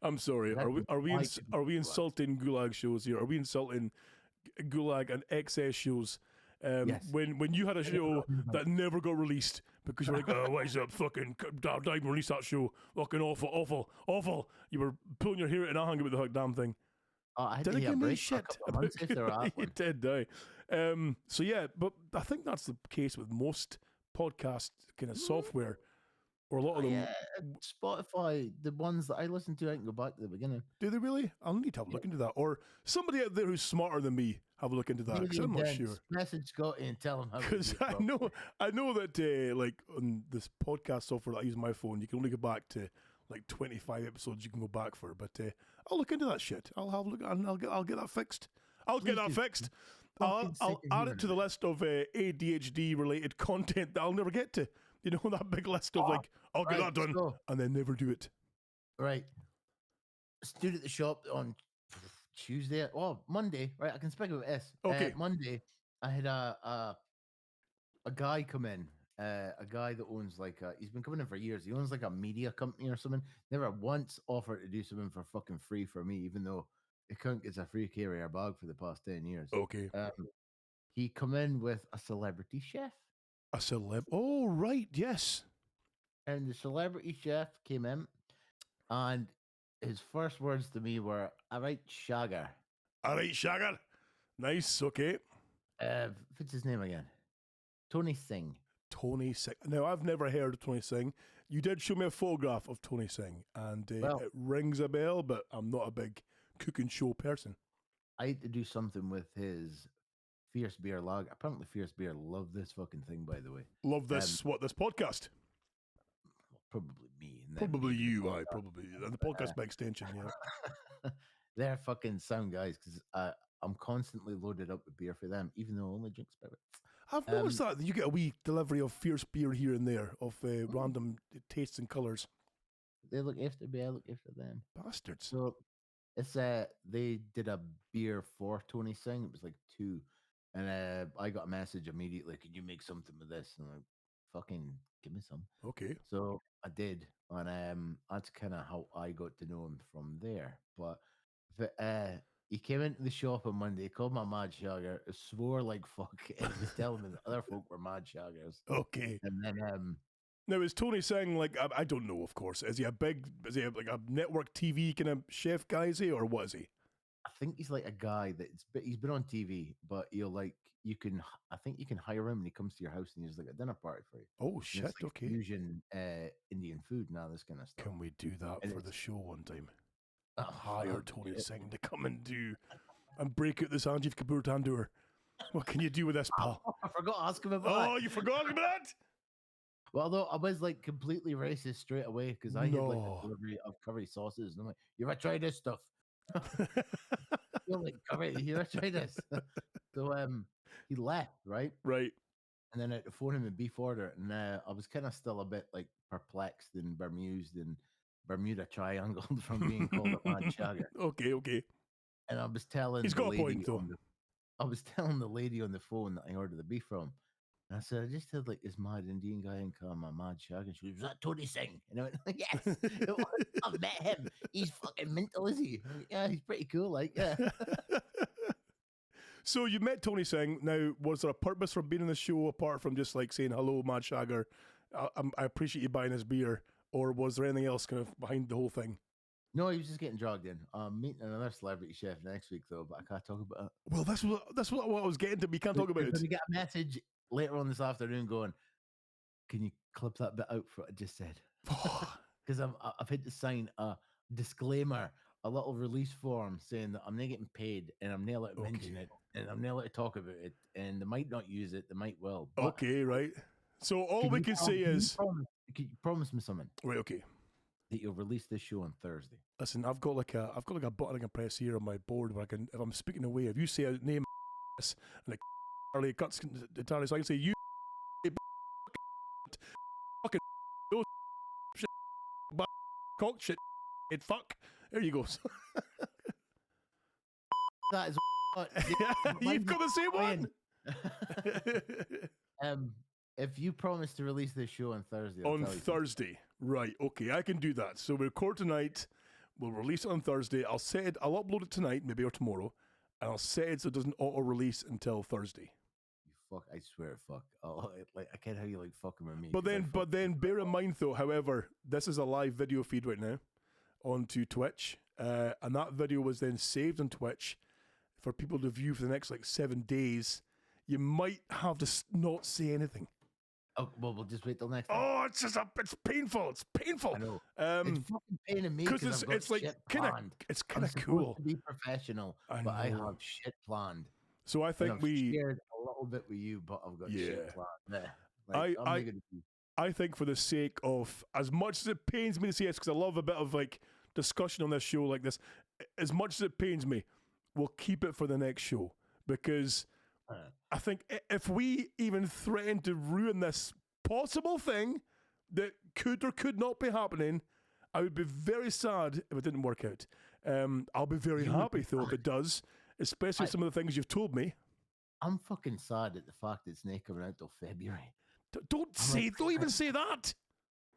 I'm sorry. Are we insulting gulag shows here? Are we insulting gulag and excess shows? Yes. When you had a show that never got released because you're like, oh, why is it fucking don't even release that show? Fucking awful. You were pulling your hair out and I hung with the damn thing. I had to give me shit. You did, die. So yeah, but I think that's the case with most podcast kind of software, or a lot of them. Yeah, Spotify, the ones that I listen to, I can go back to the beginning. Do they really? I'll need to have a look into that. Or somebody out there who's smarter than me, have a look into that, because I'm not sure. Message Scotty and tell him how. Because I know that like on this podcast software that I use on my phone, you can only go back to like 25 episodes you can go back for, but I'll look into that shit. I'll have a look and I'll get that fixed. I'll add it to the list of ADHD related content that I'll never get to. That big list of like, I'll get that done and then never do it. Right. Stood at the shop on Tuesday. Monday. Right, I can speak about this. Okay. Monday, I had a guy come in. A guy that owns he's been coming in for years. He owns like a media company or something. Never once offered to do something for fucking free for me, even though it couldn't get a free carrier bag for the past 10 years. Okay. He come in with a celebrity chef. A celeb? Oh, right. Yes. And the celebrity chef came in, and his first words to me were, "All right, Shagger." All right, Shagger. Nice. Okay. What's his name again? Tony Singh. Tony Singh. Now, I've never heard of Tony Singh. You did show me a photograph of Tony Singh, and it rings a bell, but I'm not a big cooking show person. I had to do something with his Fierce Beer Lager. Apparently, Fierce Beer love this fucking thing, by the way. Love this, this podcast? Probably me. And probably you, probably. And the podcast by extension, yeah. They're fucking sound guys, because I'm constantly loaded up with beer for them, even though I only drink spirits. I've noticed that you get a wee delivery of fierce beer here and there of random tastes and colours. They look after me, I look after them. Bastards. So it's they did a beer for Tony Singh. It was like 2. And I got a message immediately, can you make something with this? And I'm like, fucking give me some. Okay. So I did. And that's kind of how I got to know him from there. But he came into the shop on Monday, called my mad shagger, swore like fuck, and was telling me that other folk were mad shaggers. Okay. And then now is Tony Singh like, I don't know, of course. Is he like a network TV kind of chef guy, is he, or what is he? I think he's like a guy he's been on TV, but I think you can hire him and he comes to your house and he's like a dinner party for you. Oh And shit! it's like Okay. fusion Indian food and all this kind of stuff. Can we do that And for the it's- show one time? Oh, Hire fuck Tony it. Singh to come and break out the Sanjeev Kapoor tandoor. What can you do with this, pal? I forgot to ask him about Oh, that. you forgot about that? Well, though I was like completely racist straight away because I had like No. a delivery of curry sauces and I'm like, you ever try this stuff? You're like, curry, you ever try this? So he left, right? Right. And then I had to phone him a beef order, and I was kind of still a bit like perplexed and bemused and Bermuda triangled from being called a mad shagger. Okay. And I was telling He's the got a lady point, though. I was telling the lady on the phone that I ordered the beef from. And I said, I just had like this mad Indian guy and call him a mad shag. And she was that Tony Singh? And I went, yes, it was. I've met him. He's fucking mental, is he? I went, yeah, he's pretty cool. Like, yeah. So you met Tony Singh. Now, was there a purpose for being in the show apart from just like saying hello, Mad Shagger? I appreciate you buying his beer, or was there anything else kind of behind the whole thing? No, he was just getting dragged in. I'm meeting another celebrity chef next week, though, but I can't talk about it. Well, that's what I was getting to. We can't talk about We're it. going to get a message later on this afternoon going, can you clip that bit out for what I just said? Because I've had to sign a disclaimer, a little release form saying that I'm not getting paid and I'm not allowed to mention Okay. it and I'm not allowed to talk about it and they might not use it, they might well. But Okay, right. So all we you can say is can you promise me something right. Okay. that you'll release this show on Thursday? Listen, I've got like a button I can press here on my board where I can, if I'm speaking away, if you say a name and it Charlie cuts entirely, so I can say you fucking those shit, cock shit, it fuck. There you go. That is what You've got the same one. if you promise to release this show on Thursday, I'll On tell you. Thursday, right? Okay, I can do that. So we record tonight. We'll release it on Thursday. I'll upload it tonight, maybe or tomorrow, and I'll set it so it doesn't auto-release until Thursday. You fuck! I swear, fuck. Like I can't have you like fucking with me. But 'cause I then, bear in mind though. However, this is a live video feed right now onto Twitch, and that video was then saved on Twitch for people to view for the next like 7 days. You might have to not say anything. Oh, well, we'll just wait till next time. Oh, it's painful. It's painful. I know. It's fucking paining me because because it's like kind of cool. To be professional, but I have shit planned. So I And think I've we. shared a little bit with you, but I've got shit planned. Nah, like, I think for the sake of, as much as it pains me to say this, because I love a bit of like discussion on this show like this, as much as it pains me, we'll keep it for the next show, because I think if we even threaten to ruin this possible thing that could or could not be happening, I would be very sad if it didn't work out. I'll be very happy though if it does, especially some of the things you've told me. I'm fucking sad at the fact it's not coming out till February. Don't even say that.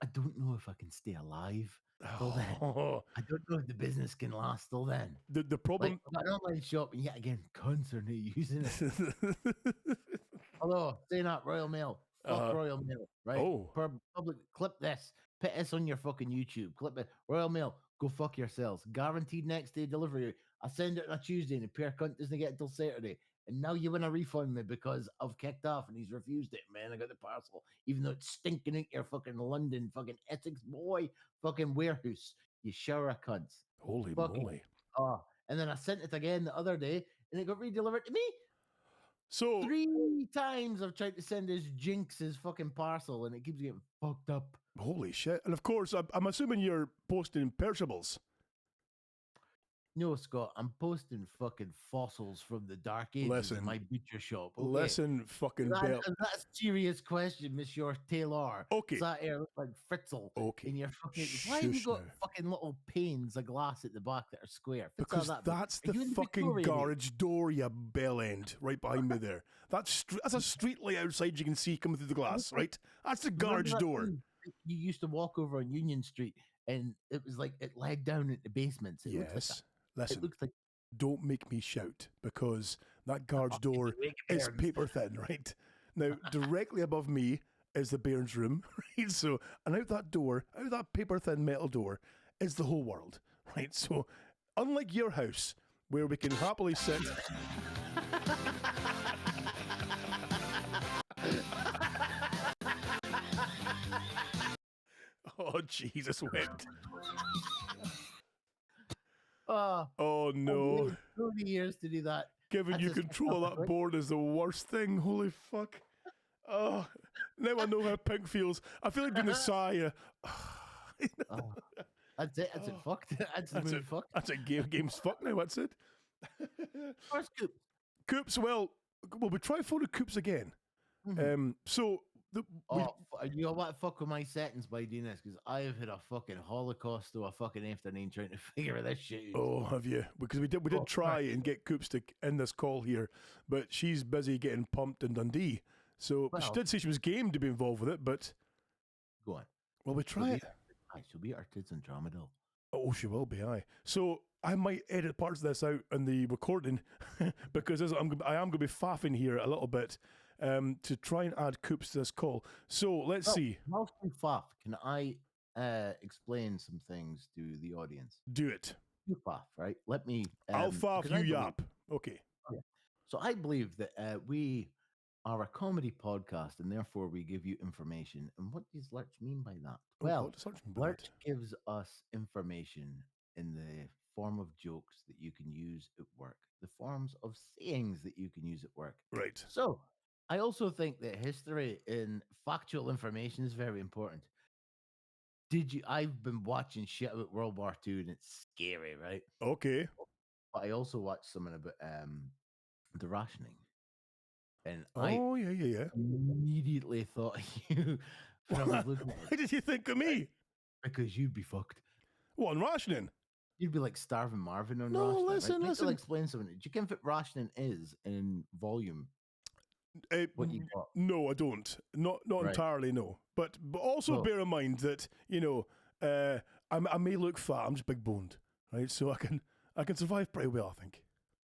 I don't know if I can stay alive till then. I don't know if the business can last till then. The problem. Like, I've got an online shop, and yet again, cunts are not using it. Although, saying that, Royal Mail, fuck Royal Mail, right? Oh. Public, clip this, put this on your fucking YouTube, clip it. Royal Mail, go fuck yourselves. Guaranteed next day delivery. I send it on a Tuesday, and the pair cunt doesn't get it till Saturday. And now you want to refund me because I've kicked off and he's refused it, man. I got the parcel, even though it's stinking out your fucking London, fucking Essex boy, fucking warehouse. You shower cunts. Holy fucking, moly. Oh, and then I sent it again the other day and it got redelivered to me. So 3 times I've tried to send this Jinx's fucking parcel and it keeps getting fucked up. Holy shit. And of course, I'm assuming you're posting perishables. No, Scott, I'm posting fucking fossils from the dark ages in my butcher shop. Okay? Listen, fucking Bell. That's a serious question, Monsieur Taylor. Okay. That air looks like Fritzl. Okay. In your fucking, why have you got fucking little panes of glass at the back that are square? Because that's the fucking garage door, you bell end, right behind me there. That's a street light outside you can see coming through the glass, right? That's the garage door. You used to walk over on Union Street and it was like it led down into basements. It yes. Listen, it looks like, don't make me shout because that garage door is paper thin, right? Now, directly above me is the Bairns' room, right? So, and out that paper thin metal door is the whole world, right? So, unlike your house, where we can happily sit. Oh, Jesus, went. Oh, no. 30 years to do that. Giving That's you a control of that board is the worst thing. Holy fuck. Oh, now I know how Pink feels. I feel like doing a sigh. Oh, that's it. That's it. Fucked. That's the movie. Fucked. That's it. Game's fucked now. That's it. First Coop. Coops, well, we try photo Coops again. Mm-hmm. So, You know what? Fuck with my settings by doing this because I have had a fucking holocaust to a fucking afternoon trying to figure this shit out. Oh, have you? Because we did try and get Coops to end this call here, but she's busy getting pumped in Dundee. So she did say she was game to be involved with it, but go on. Well, we try it. She'll be our kids on Dramadil. Oh, she will be. Aye. So I might edit parts of this out in the recording because I am going to be faffing here a little bit. To try and add Coops to this call. So let's see. Whilst we faff, can I explain some things to the audience? Do it. You faff, right? Let me. I'll faff, you yap. Okay. So I believe that we are a comedy podcast and therefore we give you information. And what does Lurch mean by that? Well, Lurch gives us information in the form of jokes that you can use at work, the forms of sayings that you can use at work. Right. So I also think that history and factual information is very important. I've been watching shit about World War II and it's scary, right? Okay. But I also watched something about the rationing. And I immediately thought of you. Why did you think of me? Because you'd be fucked. What, on rationing? You'd be like starving Marvin on rationing. Listen. I'll explain something. Do you know what rationing is in volume? What you got? No, I don't. Not entirely, no. But also bear in mind that, I may look fat, I'm just big boned, right? So I can survive pretty well, I think.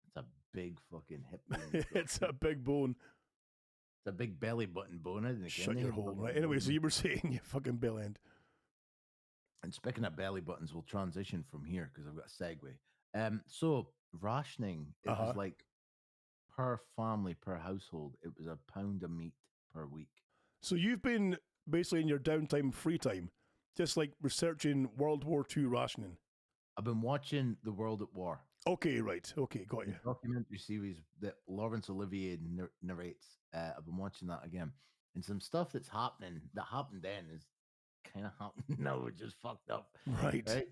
It's a big fucking hip. It's a big bone. It's a big belly button bone, isn't it? Shut your hole, right? Anyway, so you were saying you fucking belly end. And speaking of belly buttons, we'll transition from here because I've got a segue. So rationing, it was like per family, per household, it was £1 of meat per week. So you've been basically in your downtime, free time, just like researching World War II rationing. I've been watching The World at War. Okay, right. Okay, got you. Documentary series that Laurence Olivier narrates. I've been watching that again. And some stuff that happened then is kind of happening now, which is fucked up. Right.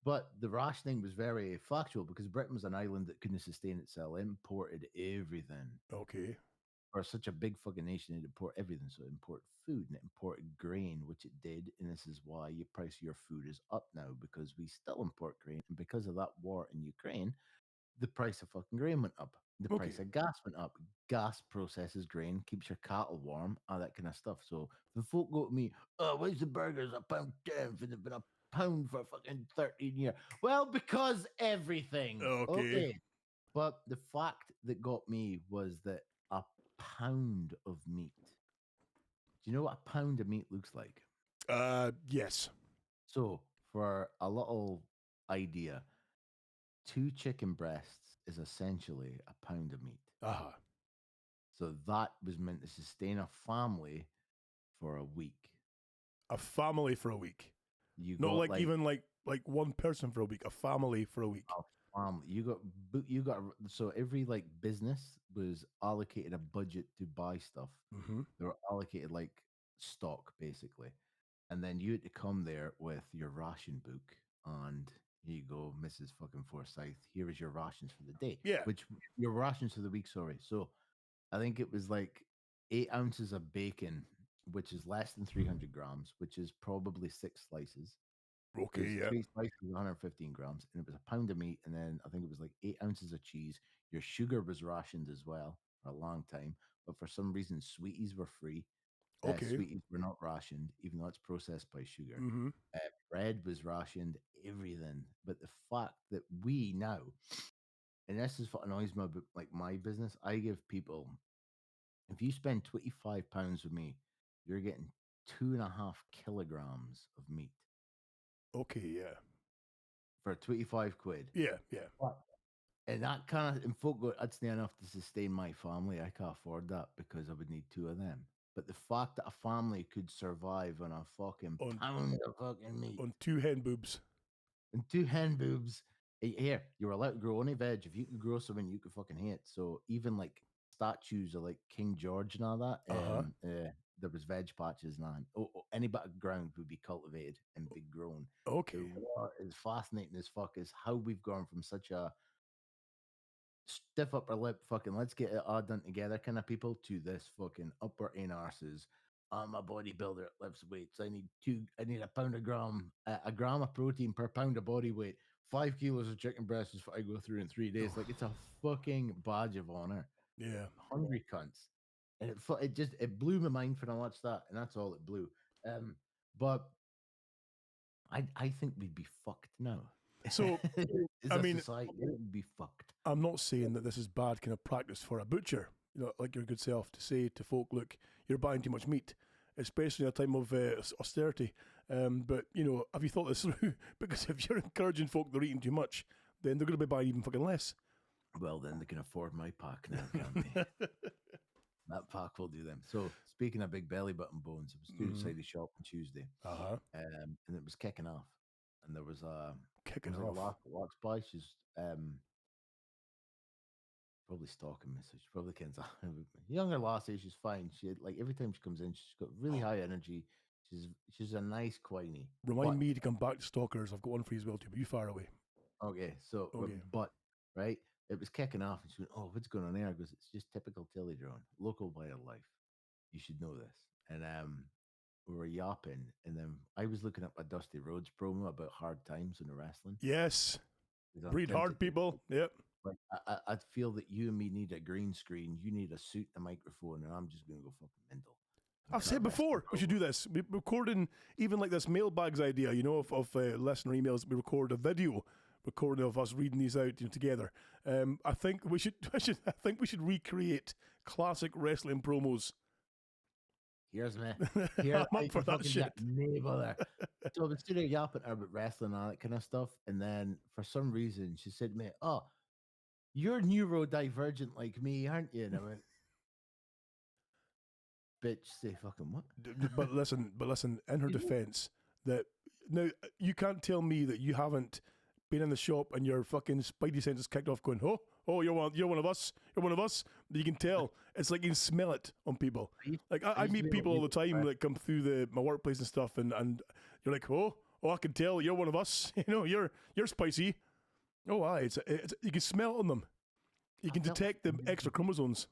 But the rationing was very factual because Britain was an island that couldn't sustain itself. It imported everything. Okay. For such a big fucking nation, it imported everything. So it imported food and it imported grain, which it did. And this is why your price of your food is up now because we still import grain. And because of that war in Ukraine, the price of fucking grain went up. The price of gas went up. Gas processes grain, keeps your cattle warm, all that kind of stuff. So when folk go to me, where's the burgers? £1.10 for they've been £1 for fucking 13 years. Well, because everything. Okay. But the fact that got me was that a pound of meat. Do you know what a pound of meat looks like? Yes. So for a little idea, 2 chicken breasts is essentially a pound of meat. So that was meant to sustain a family for a week. A family for a week. Not like even like one person for a week. A family for a week. You got so every like business was allocated a budget to buy stuff. Mm-hmm. They were allocated like stock basically, and then you had to come there with your ration book and here you go, Mrs. fucking Forsyth. Here is your rations for the day. Yeah. Which your rations for the week, sorry. So I think it was like 8 ounces of bacon, which is less than 300 grams, which is probably 6 slices. Okay, yeah. 3 slices, 115 grams. And it was a pound of meat. And then I think it was like 8 ounces of cheese. Your sugar was rationed as well for a long time. But for some reason, sweeties were free. Okay. Sweeties were not rationed, even though it's processed by sugar. Mm-hmm. Bread was rationed, everything. But the fact that we now, and this is what annoys me about like my business, I give people, if you spend £25 with me, you're getting 2.5 kilograms of meat. Okay, yeah. For 25 quid. Yeah. But And that kind of, and folk go, that's not enough to sustain my family. I can't afford that because I would need 2 of them. But the fact that a family could survive on a fucking pound of fucking meat. On 2 hen boobs. And 2 hen boobs. Here, you're allowed to grow any veg. If you could grow something, you could fucking hate. So even like statues of like King George and all that, there was veg patches and any bit of ground would be cultivated and be grown. Okay. What is fascinating as fuck is how we've gone from such a stiff upper lip fucking let's get it all done together kind of people to this fucking upper in arses. I'm a bodybuilder that lifts weights. I need a gram of protein per pound of body weight. 5 kilos of chicken breast is what I go through in 3 days. Like it's a fucking badge of honor. Yeah. Hungry cunts. And it blew my mind when I watched that, and that's all it blew. But I think we'd be fucked now. So I mean, society, it would be fucked. I'm not saying that this is bad kind of practice for a butcher, you know, like your good self, to say to folk, look, you're buying too much meat, especially in a time of austerity. But, you know, have you thought this through? Because if you're encouraging folk that are eating too much, then they're going to be buying even fucking less. Well, then they can afford my pack now, can't they? That pack will do them. So, speaking of big belly button bones, it was outside the shop on Tuesday, and it was kicking off. And there was a walks by. She's probably stalking me, so she probably can't. Younger lassie, she's fine. She like every time she comes in, she's got really high energy. She's a nice queenie. Remind me to come back to stalkers. I've got one for you as well too, but you far away. Okay, so but right, it was kicking off, and she went, "Oh, what's going on there?" I goes, "It's just typical Tillydrone, local wildlife. You should know this." And we were yapping, and then I was looking up a Dusty Rhodes promo about hard times in the wrestling. Yes, breed hard people. Yep. Like I feel that you and me need a green screen. You need a suit, a microphone, and I'm just gonna go fucking mental. I've said before we should do this. We recording even like this mailbags idea, you know, of listener emails. We record a video recording of us reading these out, you know, together. I think we should. I think we should recreate classic wrestling promos. Here's me. Here, I'm up for that shit. So I was sitting there yapping about wrestling and all that kind of stuff, and then for some reason she said to me, "Oh, you're neurodivergent like me, aren't you?" And I went, "Bitch, say fucking what?" But listen. In her defense, that now you can't tell me that you haven't been in the shop and your fucking spidey senses kicked off, going, "Oh, you're one of us. You're one of us." You can tell. It's like you can smell it on people. Like I meet people all the time that come through my workplace and stuff, and you're like, oh, I can tell you're one of us. You know, you're spicy. Oh, aye, it's you can smell it on them. You can detect the extra chromosomes.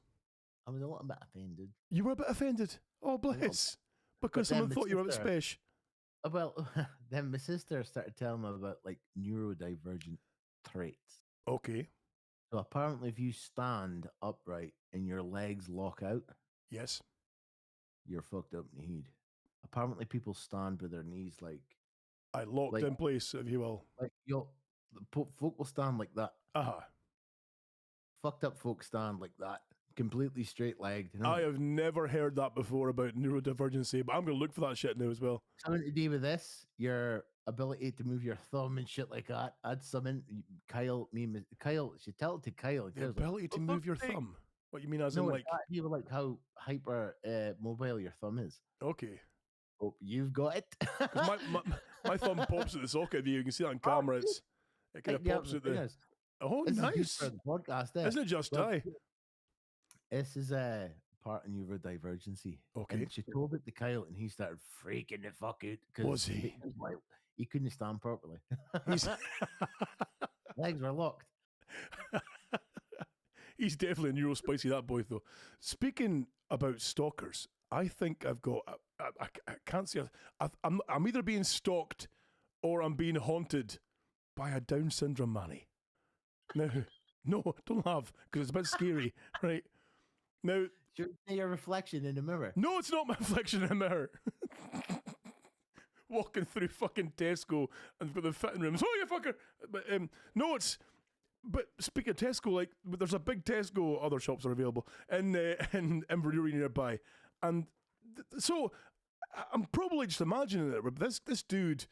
I was a little bit offended. You were a bit offended. Oh, bless. Because someone thought you were a bit special. Well, then my sister started telling me about like neurodivergent traits. Okay. So apparently, if you stand upright and your legs lock out, yes, you're fucked up in the head. Apparently, people stand with their knees like locked in place, if you will. Like folk will stand like that. Fucked up folk stand like that, completely straight legged. You know? I have never heard that before about neurodivergency, but I'm going to look for that shit now as well. Something to do with this, your ability to move your thumb and shit like that. Add something. Kyle, she tell it to Kyle. The ability to move your thumb. What you mean as in like... You like how hyper mobile your thumb is. Okay. Oh, you've got it. my thumb pops at the socket. You can see that on camera. It kind of pops at the... Oh, this nice. Is for the podcast, Isn't it just die? This is a part of neurodivergency. Okay. And she told it to Kyle, and he started freaking the fuck out. Was he? He couldn't stand properly. Legs were locked. He's definitely a neurospicy, that boy, though. Speaking about stalkers, I think I've got... I can't see... I'm either being stalked or I'm being haunted by a Down syndrome manny. Now, no, don't laugh, because it's a bit scary, right? Now... Your reflection in the mirror. No, it's not my reflection in the mirror. Walking through fucking Tesco and got the fitting rooms. Oh, you fucker! But no, it's... But speaking of Tesco, like there's a big Tesco. Other shops are available in Inverurie nearby, and so I'm probably just imagining it. But this dude,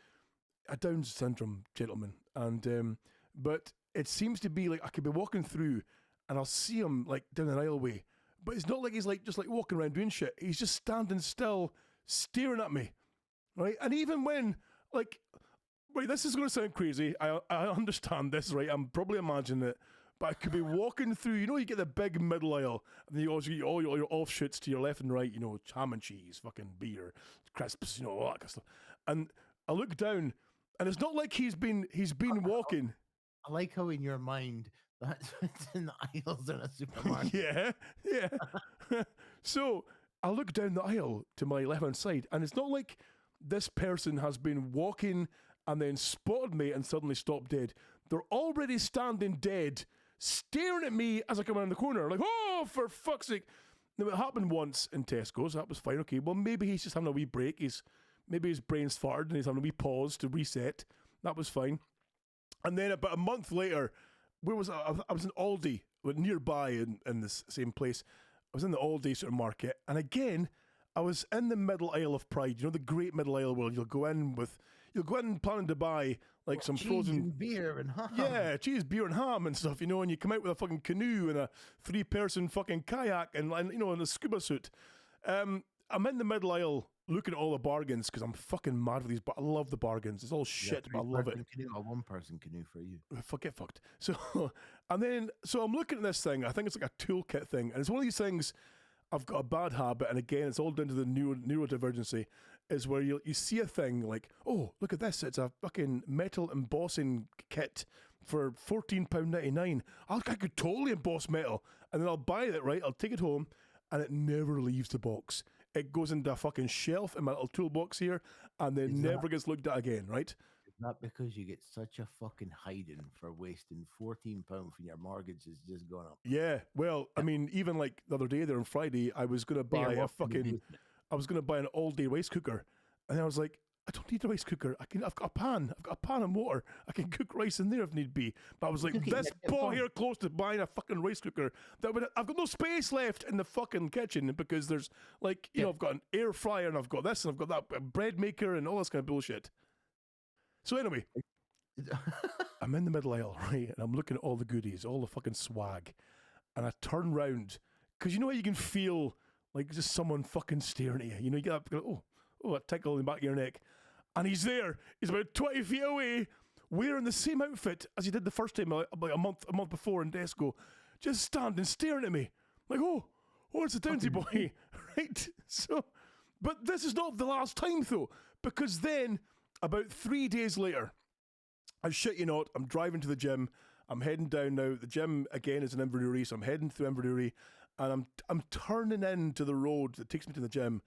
a Down syndrome gentleman, and but it seems to be like I could be walking through and I'll see him like down an aisleway, but it's not like he's like just like walking around doing shit. He's just standing still, staring at me, right? And even when like, right, this is going to sound crazy. I understand this, right? I'm probably imagining it, but I could be walking through. You know, you get the big middle aisle, and then you also get all your offshoots to your left and right. You know, ham and cheese, fucking beer, crisps, you know, all that kind of stuff. And I look down, and it's not like he's been walking. I like how in your mind that's what's in the aisles in a supermarket. Yeah. So I look down the aisle to my left-hand side, and it's not like this person has been walking and then spotted me and suddenly stopped dead. They're already standing dead, staring at me as I come around the corner, like, oh, for fuck's sake. Now, it happened once in Tesco's. That was fine. Okay, well, maybe he's just having a wee break. Maybe his brain's farted and he's having a wee pause to reset. That was fine. And then about a month later, where was I? I was in Aldi, nearby in this same place. I was in the Aldi supermarket, and again, I was in the middle aisle of Pride. You know, the great middle aisle where you'll go in planning to buy like some cheese frozen and beer and ham. Yeah, cheese, beer, and ham and stuff. You know, and you come out with a fucking canoe and a 3-person fucking kayak and you know, in a scuba suit. I'm in the middle aisle looking at all the bargains because I'm fucking mad with these. But I love the bargains. It's all shit, but I love it. Canoe, a 1-person canoe for you. Get fucked. So, so I'm looking at this thing. I think it's like a toolkit thing, and it's one of these things. I've got a bad habit, and again, it's all down to the neurodivergency, is where you see a thing like, oh, look at this, it's a fucking metal embossing kit for £14.99. I could totally emboss metal, and then I'll buy it, right? I'll take it home, and it never leaves the box. It goes into a fucking shelf in my little toolbox here, and then never gets looked at again, right? Not because you get such a fucking hiding for wasting £14 when your mortgage is just going up. Yeah, well, I mean, even like the other day there on Friday, I was going to buy an all-day rice cooker, and I was like, I don't need a rice cooker. I've got a pan and water. I can cook rice in there if need be. But I was like, this ball here close to buying a fucking rice cooker. I've got no space left in the fucking kitchen because there's like, you know, I've got an air fryer and I've got this and I've got that bread maker and all this kind of bullshit. So anyway, I'm in the middle aisle, right? And I'm looking at all the goodies, all the fucking swag. And I turn round, because you know how you can feel like just someone fucking staring at you. You know, you get up, go, oh, a tickle in the back of your neck. And he's there. He's about 20 feet away, wearing the same outfit as he did the first time, like a month before in Tesco, just standing, staring at me. Like, oh, it's a Downsy boy, right? So, but this is not the last time, though, because then, about 3 days later, I shit you not, I'm driving to the gym. I'm heading down now. The gym, again, is in Inverurie, so I'm heading through Inverurie, and I'm turning into the road that takes me to the gym,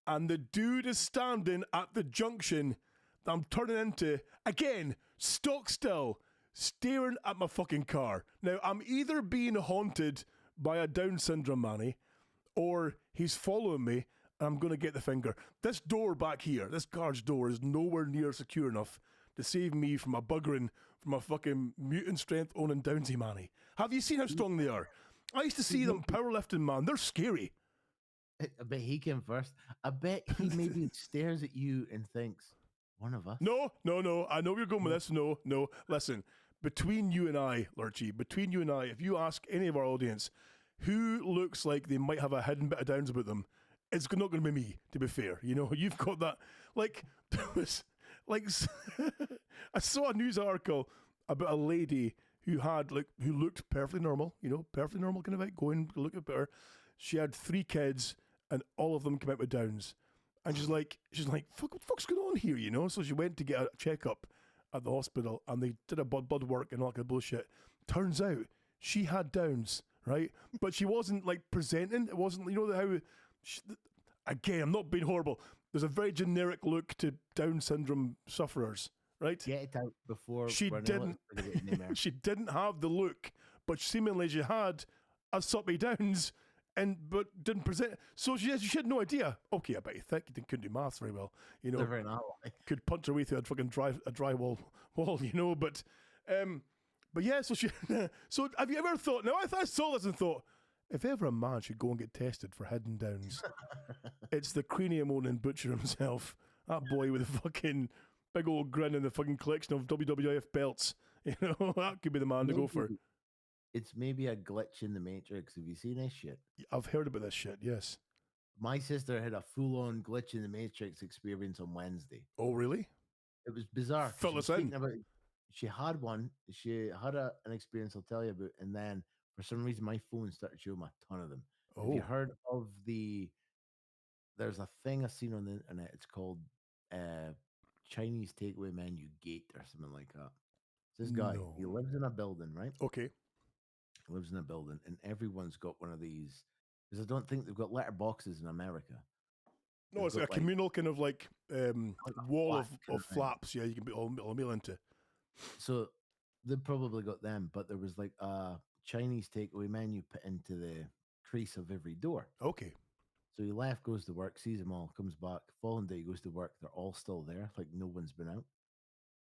and the dude is standing at the junction that I'm turning into, again, stock still, staring at my fucking car. Now, I'm either being haunted by a Down syndrome manny, or he's following me, and I'm going to get the finger. This door back here, this garage door, is nowhere near secure enough to save me from a buggering from a fucking mutant strength owning Downsy manny. Have you seen how strong they are? I used to see them powerlifting, man. They're scary. I bet he came first. I bet he maybe stares at you and thinks, one of us. No. I know you're going with this. No. Listen, between you and I, Lurchy, if you ask any of our audience who looks like they might have a hidden bit of Downs about them, it's not going to be me, to be fair. You know, you've got that, like, there was, like, I saw a news article about a lady who looked perfectly normal, you know, perfectly normal kind of like, go and look at her. She had 3 kids, and all of them came out with Downs. And she's like, what the fuck's going on here, you know? So she went to get a checkup at the hospital, and they did a blood work and all that kind of bullshit. Turns out she had Downs, right? But she wasn't, like, presenting. It wasn't, you know, how... again, I'm not being horrible. There's a very generic look to Down syndrome sufferers, right? Get it out before she didn't. She didn't have the look, but seemingly she had a soppy Downs, but didn't present. So she had no idea. Okay, I bet you think you couldn't do maths very well. You know, could punch her way through a fucking drywall wall. You know, but yeah. So she. So have you ever thought? Now I saw this and thought, if ever a man should go and get tested for hidden Downs, it's the cranium owning butcher himself. That boy with a fucking big old grin and the fucking collection of WWF belts You know, that could be the man to go for. Maybe it's maybe a glitch in the Matrix. Have you seen this shit? I've heard about this shit. Yes. My sister had a full-on glitch in the Matrix experience on Wednesday. Oh, really? It was bizarre. 'cause Fill she was us in. speaking about. She had one. She had an experience I'll tell you about, and then for some reason my phone started showing me a ton of them. Have you Oh, heard of the? There's a thing I've seen on the internet. It's called Chinese takeaway menu gate or something like that. This guy, he no. lives in a building, right? Okay. He lives in a building, and everyone's got one of these. Because I don't think they've got letter boxes in America. No, They've it's like a got, like, communal kind of like like a wall flat kind of of thing. flaps. Yeah, you can put all meal into. So they've probably got them, but there was like a Chinese takeaway menu put into the crease of every door. Okay. So he left, goes to work, sees them all, comes back. Following day, he goes to work. They're all still there, like no one's been out.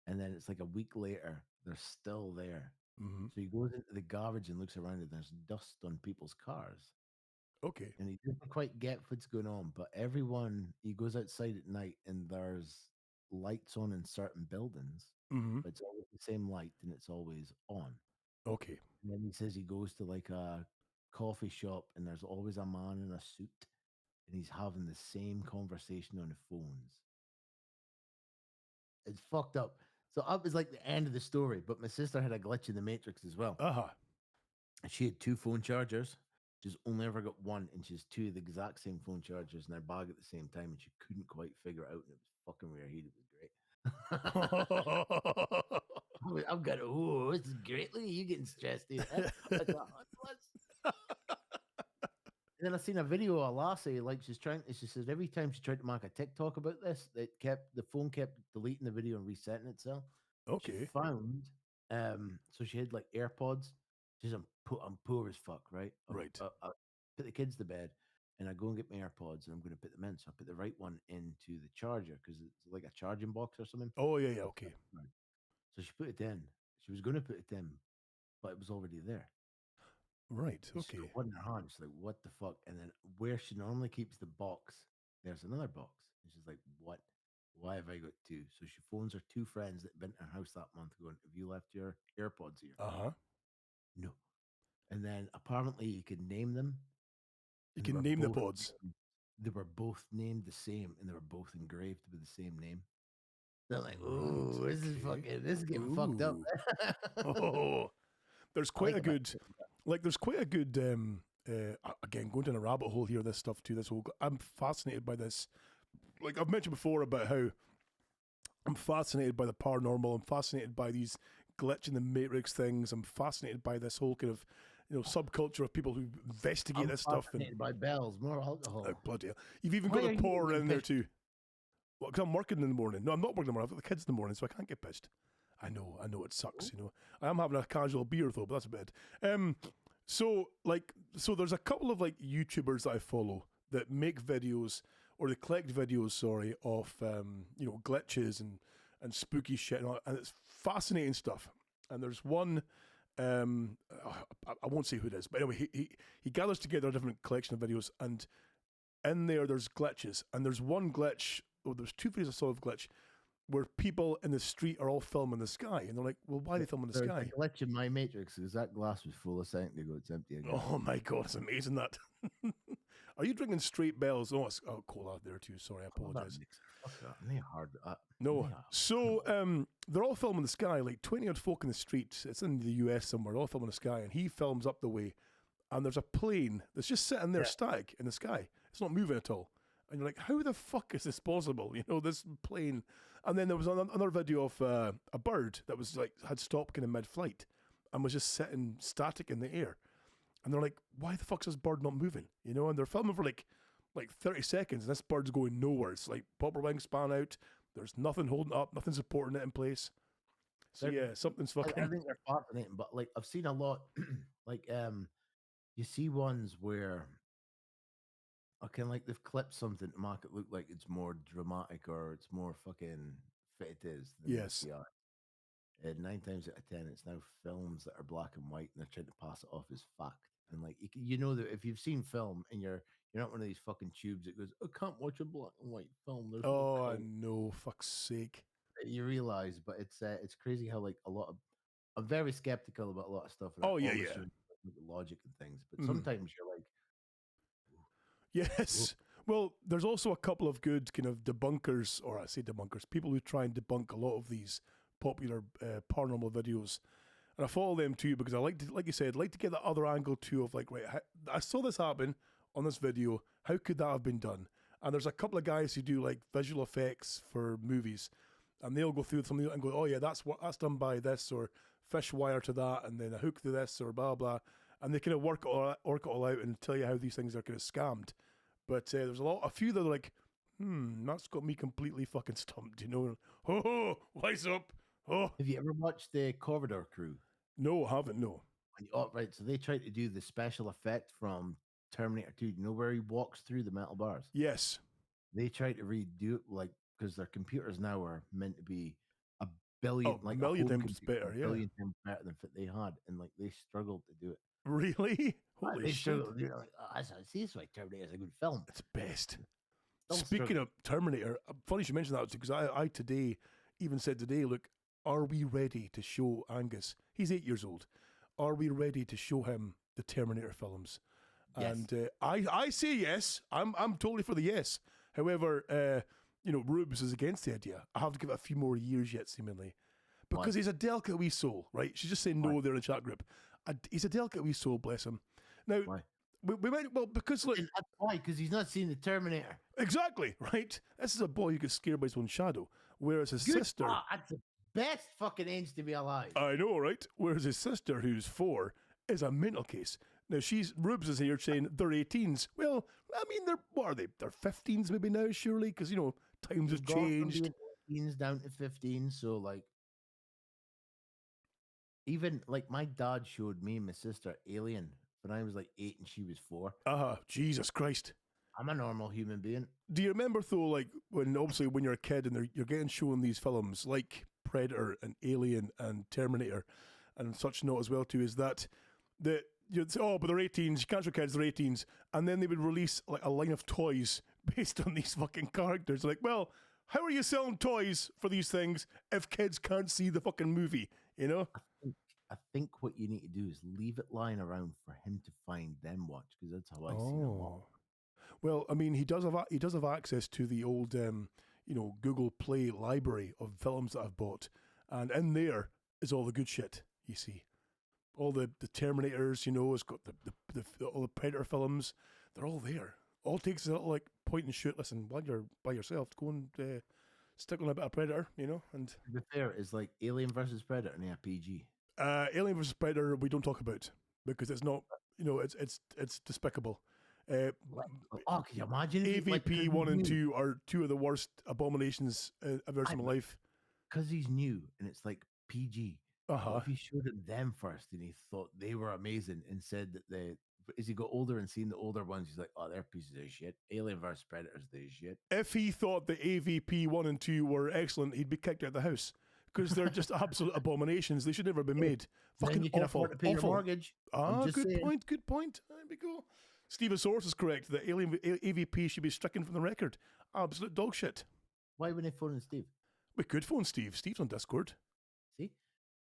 And then it's like a week later, they're still there. Mm-hmm. So he goes into the garbage and looks around, and there's dust on people's cars. Okay. And he doesn't quite get what's going on, but he goes outside at night, and there's lights on in certain buildings, Mm-hmm. but it's always the same light and it's always on. Okay. And then he says he goes to like a coffee shop, and there's always a man in a suit, and he's having the same conversation on the phones. It's fucked up. So up is like the end of the story, but my sister had a glitch in the Matrix as well. Uh-huh. She had 2 phone chargers. She's only ever got one, and she's 2 of the exact same phone chargers in her bag at the same time, and she couldn't quite figure it out, and it was fucking weird. It was great. I'm going, oh, this is great. Look at you getting stressed, dude. I thought, what's... And then I seen a video of a lassie, like she says every time she tried to make a TikTok about this, the phone kept deleting the video and resetting itself. She Okay. found, so she had like AirPods. She's I'm poor as fuck, right? Right. I put the kids to bed, and I go and get my AirPods, and I'm going to put them in. So I put the right one into the charger because it's like a charging box or something. Oh yeah. Okay. Right. So she put it in. She was going to put it in, but it was already there. Right. And Okay. she's got one in her hand. She's like, what the fuck? And then where she normally keeps the box, there's another box. And she's like, what? Why have I got 2? So she phones her 2 friends that been to her house that month going, have you left your AirPods here? Uh-huh. No. And then apparently you can name them. You and can they were name the both pods. They were both named the same, and they were both engraved with the same name. They're like, Right, ooh, this is okay. this is getting fucked up. Ooh. Oh, there's I quite like a it, man. good, like, there's quite a good, again, going down a rabbit hole here, this stuff too, I'm fascinated by this. Like I've mentioned before about how I'm fascinated by the paranormal. I'm fascinated by these glitch in the Matrix things. I'm fascinated by this whole kind of, subculture of people who investigate I'm this stuff. And fascinated by bells, more alcohol. bloody hell. You've even Why got are the you pour getting in there pissed? too. Well, because I'm working in the morning. No, I'm not working in the morning. I've got the kids in the morning, so I can't get pissed. I know it sucks, I am having a casual beer though, but that's a bit. So there's a couple of like YouTubers that I follow that make videos, or they collect videos, sorry, of glitches and spooky shit, and it's fascinating stuff. And there's one, I won't say who it is, but anyway, he gathers together a different collection of videos, and in there's glitches, and there's one glitch. Oh, there's 2 videos I saw of glitch where people in the street are all filming the sky, and they're like, "Well, why are they filming the There's sky?" a glitch in my Matrix because that glass was full a second ago. It's empty again. Oh my god, it's amazing that. Are you drinking straight bells? Oh, it's cola there too. Sorry, I apologize. No. So they're all filming the sky, like 20 odd folk in the street. It's in the US somewhere, all filming the sky, and he films up the way, and there's a plane that's just sitting there static in the sky. It's not moving at all. And you're like, how the fuck is this possible? This plane. And then there was another video of a bird that was like, had stopped kind of mid-flight and was just sitting static in the air. And they're like, why the fuck's this bird not moving? And they're filming for like 30 seconds, and this bird's going nowhere. It's like popper wingspan out. There's nothing holding it up, nothing supporting it in place. So yeah, something's fucking. I think they're fascinating, but like I've seen a lot, like you see ones where they've clipped something to make it look like it's more dramatic or it's more fucking fit it is than Yes. the CI. And 9 times out of 10, it's now films that are black and white, and they're trying to pass it off as fact. And like that if you've seen film and you're not one of these fucking tubes that goes, I can't watch a black and white film. There's no Oh color." no, fuck's sake. You realize, but it's crazy how like a lot of I'm very skeptical about a lot of stuff. And Oh, yeah, always yeah. try to look at logic and things, but Mhm. sometimes you're like, Yes. Well, there's also a couple of good kind of debunkers, or I say debunkers, people who try and debunk a lot of these popular paranormal videos. And I follow them too because I like to, like you said, like to get that other angle too of like, right, I saw this happen on this video. How could that have been done? And there's a couple of guys who do like visual effects for movies, and they'll go through something and go, oh yeah, that's done by this, or fish wire to that, and then a hook to this, or blah blah. And they kind of work it all out and tell you how these things are kind of scammed. But there's a few that are like, that's got me completely fucking stumped, you know. Oh, wise up. Oh, have you ever watched the Corridor Crew? no, I haven't, no. Oh, right. So they tried to do the special effect from Terminator 2. You know where he walks through the metal bars? Yes. They tried to redo it, like, because their computers now are meant to be a billion, Oh, like million a home times computer, better, a yeah. billion times better than what they had, and like they struggled to do it. Really? Holy They shit. struggled. You know, like, see, that's why Terminator is a good film. It's best. Still Speaking struggle. of Terminator, funny you should mention that because I today even said today, look, are we ready to show Angus? He's 8 years old. Are we ready to show him the Terminator films? Yes. And I say yes. I'm totally for the yes. However, Rubes is against the idea. I have to give it a few more years yet, seemingly, because he's a delicate wee soul, right? She's just saying no there in the chat group. He's a delicate wee soul, bless him. Now, Why? we might, well, because look, Why? Because he's not seen the Terminator. exactly, right? This is a boy who gets scared by his own shadow, whereas his Good. sister, That's the best fucking age to be alive. I know, right? Whereas his sister, who's 4, is a mental case. Now, Rubes is here saying they're 18s. Well, I mean, what are they? They're 15s maybe now, surely, because, times have Gone from changed. being 18s down to 15, so like, even like my dad showed me and my sister Alien when I was like 8 and she was 4. Jesus Christ. I'm a normal human being. Do you remember, though, like, when you're a kid and you're getting shown these films like Predator and Alien and Terminator and such note as well, too, is that you'd say, oh, but they're 18s, you can't show kids, they're 18s. And then they would release like a line of toys based on these fucking characters. Like, well, how are you selling toys for these things if kids can't see the fucking movie, you know? I think what you need to do is leave it lying around for him to find, then watch, because that's how I see it. Well, I mean, he does have access to the old, Google Play library of films that I've bought, and in there is all the good shit. You see, all the Terminators. It's got all the Predator films. They're all there. All it takes is a little like point and shoot. Listen, while you're by yourself, go and stick on a bit of Predator. And to be fair, it's like Alien versus Predator in RPG. Alien versus Predator we don't talk about because it's not. It's despicable. Can you imagine? AVP 1 and 2 are two of the worst abominations I've ever seen in my life. Because he's new and it's like PG. Uh-huh. If he showed it them first and he thought they were amazing and said that as he got older and seen the older ones, he's like, oh, they're pieces of shit. Alien vs. Predators, they shit. If he thought the AVP 1 and 2 were excellent, he'd be kicked out of the house because they're just absolute abominations. They should never have been made. Then Fucking you can awful. afford to pay your mortgage. Good point. There we go. Steven Source is correct. The AVP should be stricken from the record. Absolute dog shit. Why would they phone Steve? We could phone Steve. Steve's on Discord. See?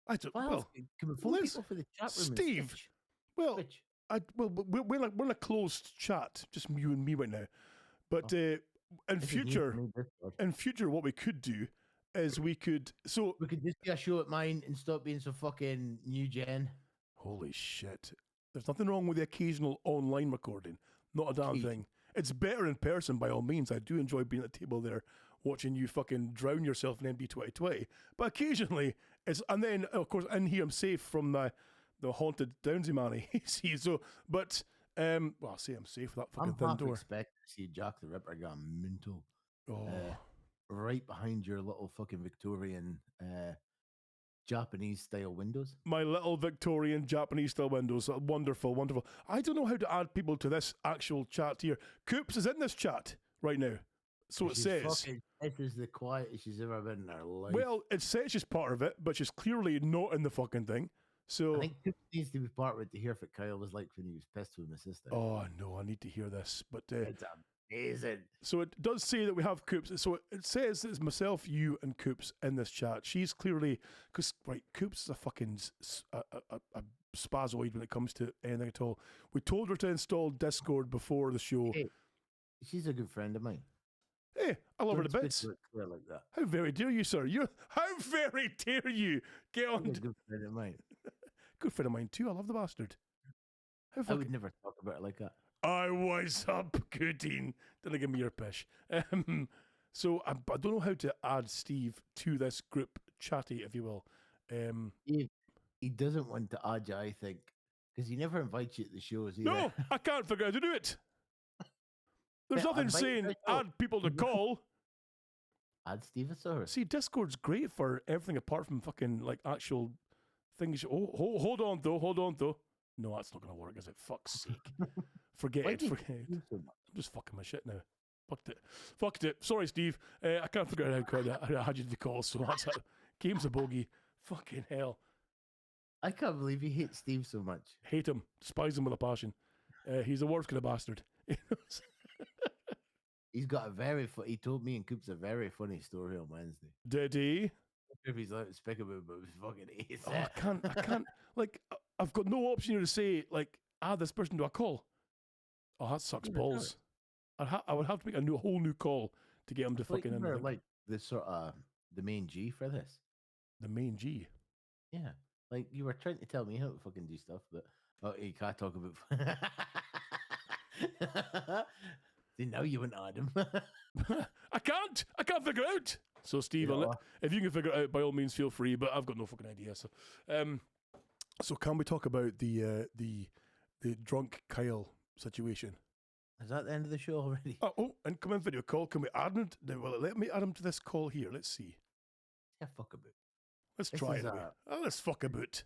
I don't. Well, can we phone people for the chat room? Steve. Well, we're in a closed chat, just you and me right now. But in future, what we could do is we could just do a show at mine and stop being so fucking new gen. Holy shit! There's nothing wrong with the occasional online recording. Not a damn thing. It's better in person by all means. I do enjoy being at the table there, watching you fucking drown yourself in MD 2020. But occasionally, and then of course in here I'm safe from the haunted Downsy Manny. See, so but I'll say I'm safe with that fucking thin door. I'm expect to see Jack the Ripper gone mental. Oh. Right behind your little fucking Victorian Japanese style windows. My little Victorian Japanese style windows. Wonderful, wonderful. I don't know how to add people to this actual chat here. Coops is in this chat right now. So it says. This is the quietest she's ever been in her life. Well, it says she's part of it, but she's clearly not in the fucking thing. So I think Coops needs to be part of it to hear what Kyle was like when he was pissed with my sister. Oh no, I need to hear this. But Amazing. So it does say that we have Coops. So it says it's myself, you, and Coops in this chat. She's clearly, because, right, Coops is a fucking a spazoid when it comes to anything at all. We told her to install Discord before the show. Hey, she's a good friend of mine. Hey, I love her to Don't bits. speak to her like that. How very dare you, sir? How very dare you? Get on. She's a good friend of mine. Good friend of mine too. I love the bastard. How I fucking... would never talk about her like that. I was up, Goodine. Don't give me your pish. So I don't know how to add Steve to this group chatty, if you will. He doesn't want to add you, I think, because he never invites you to the shows either. No, I can't figure out how to do it. There's Yeah, nothing invite saying the show. add people to call. Add Stevosaurus. See, Discord's great for everything apart from fucking like actual things. Oh, hold on though. No, that's not going to work, is it? Fuck's sake. Forget Why it. do you Forget it. do so much? I'm just fucking my shit now. Fucked it. Sorry, Steve. I can't figure out how I had you to call, so that's it. Game's a bogey. Fucking hell. I can't believe you hate Steve so much. Hate him. Despise him with a passion. He's the worst kind of bastard. He's got he told me and Coops a very funny story on Wednesday. Did he? If he's like despicable, but it's fucking ace. Oh, I can't. Like, I've got no option here to say, like, add this person to a call. Oh, that sucks balls. I would have to make a whole new call to get him to fucking in. Like the sort of the main G for this. The main G. Yeah, like you were trying to tell me how to fucking do stuff, but you can't talk about. See, now you wouldn't add him. I can't figure it out. So, Steve, if you can figure it out, by all means, feel free. But I've got no fucking idea. So can we talk about the drunk Kyle situation? Is that the end of the show already? Oh, and come in video call. Can we add him? Well, let me add him to this call here. Let's see. Yeah, fuck about. Let's This try is, it. Let's fuck about.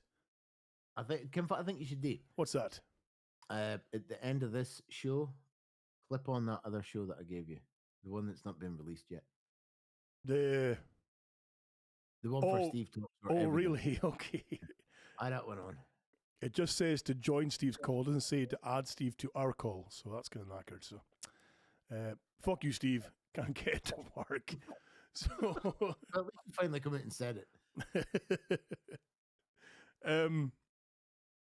I think you should do. What's that? At the end of this show, clip on that other show that I gave you, the one that's not been released yet. The one for Steve Talks. Oh, really? Okay. Add that one on. It just says to join Steve's call. It doesn't say to add Steve to our call. So that's kind of knackered. So, fuck you, Steve. Can't get it to work. So, well, we can finally come out and said it.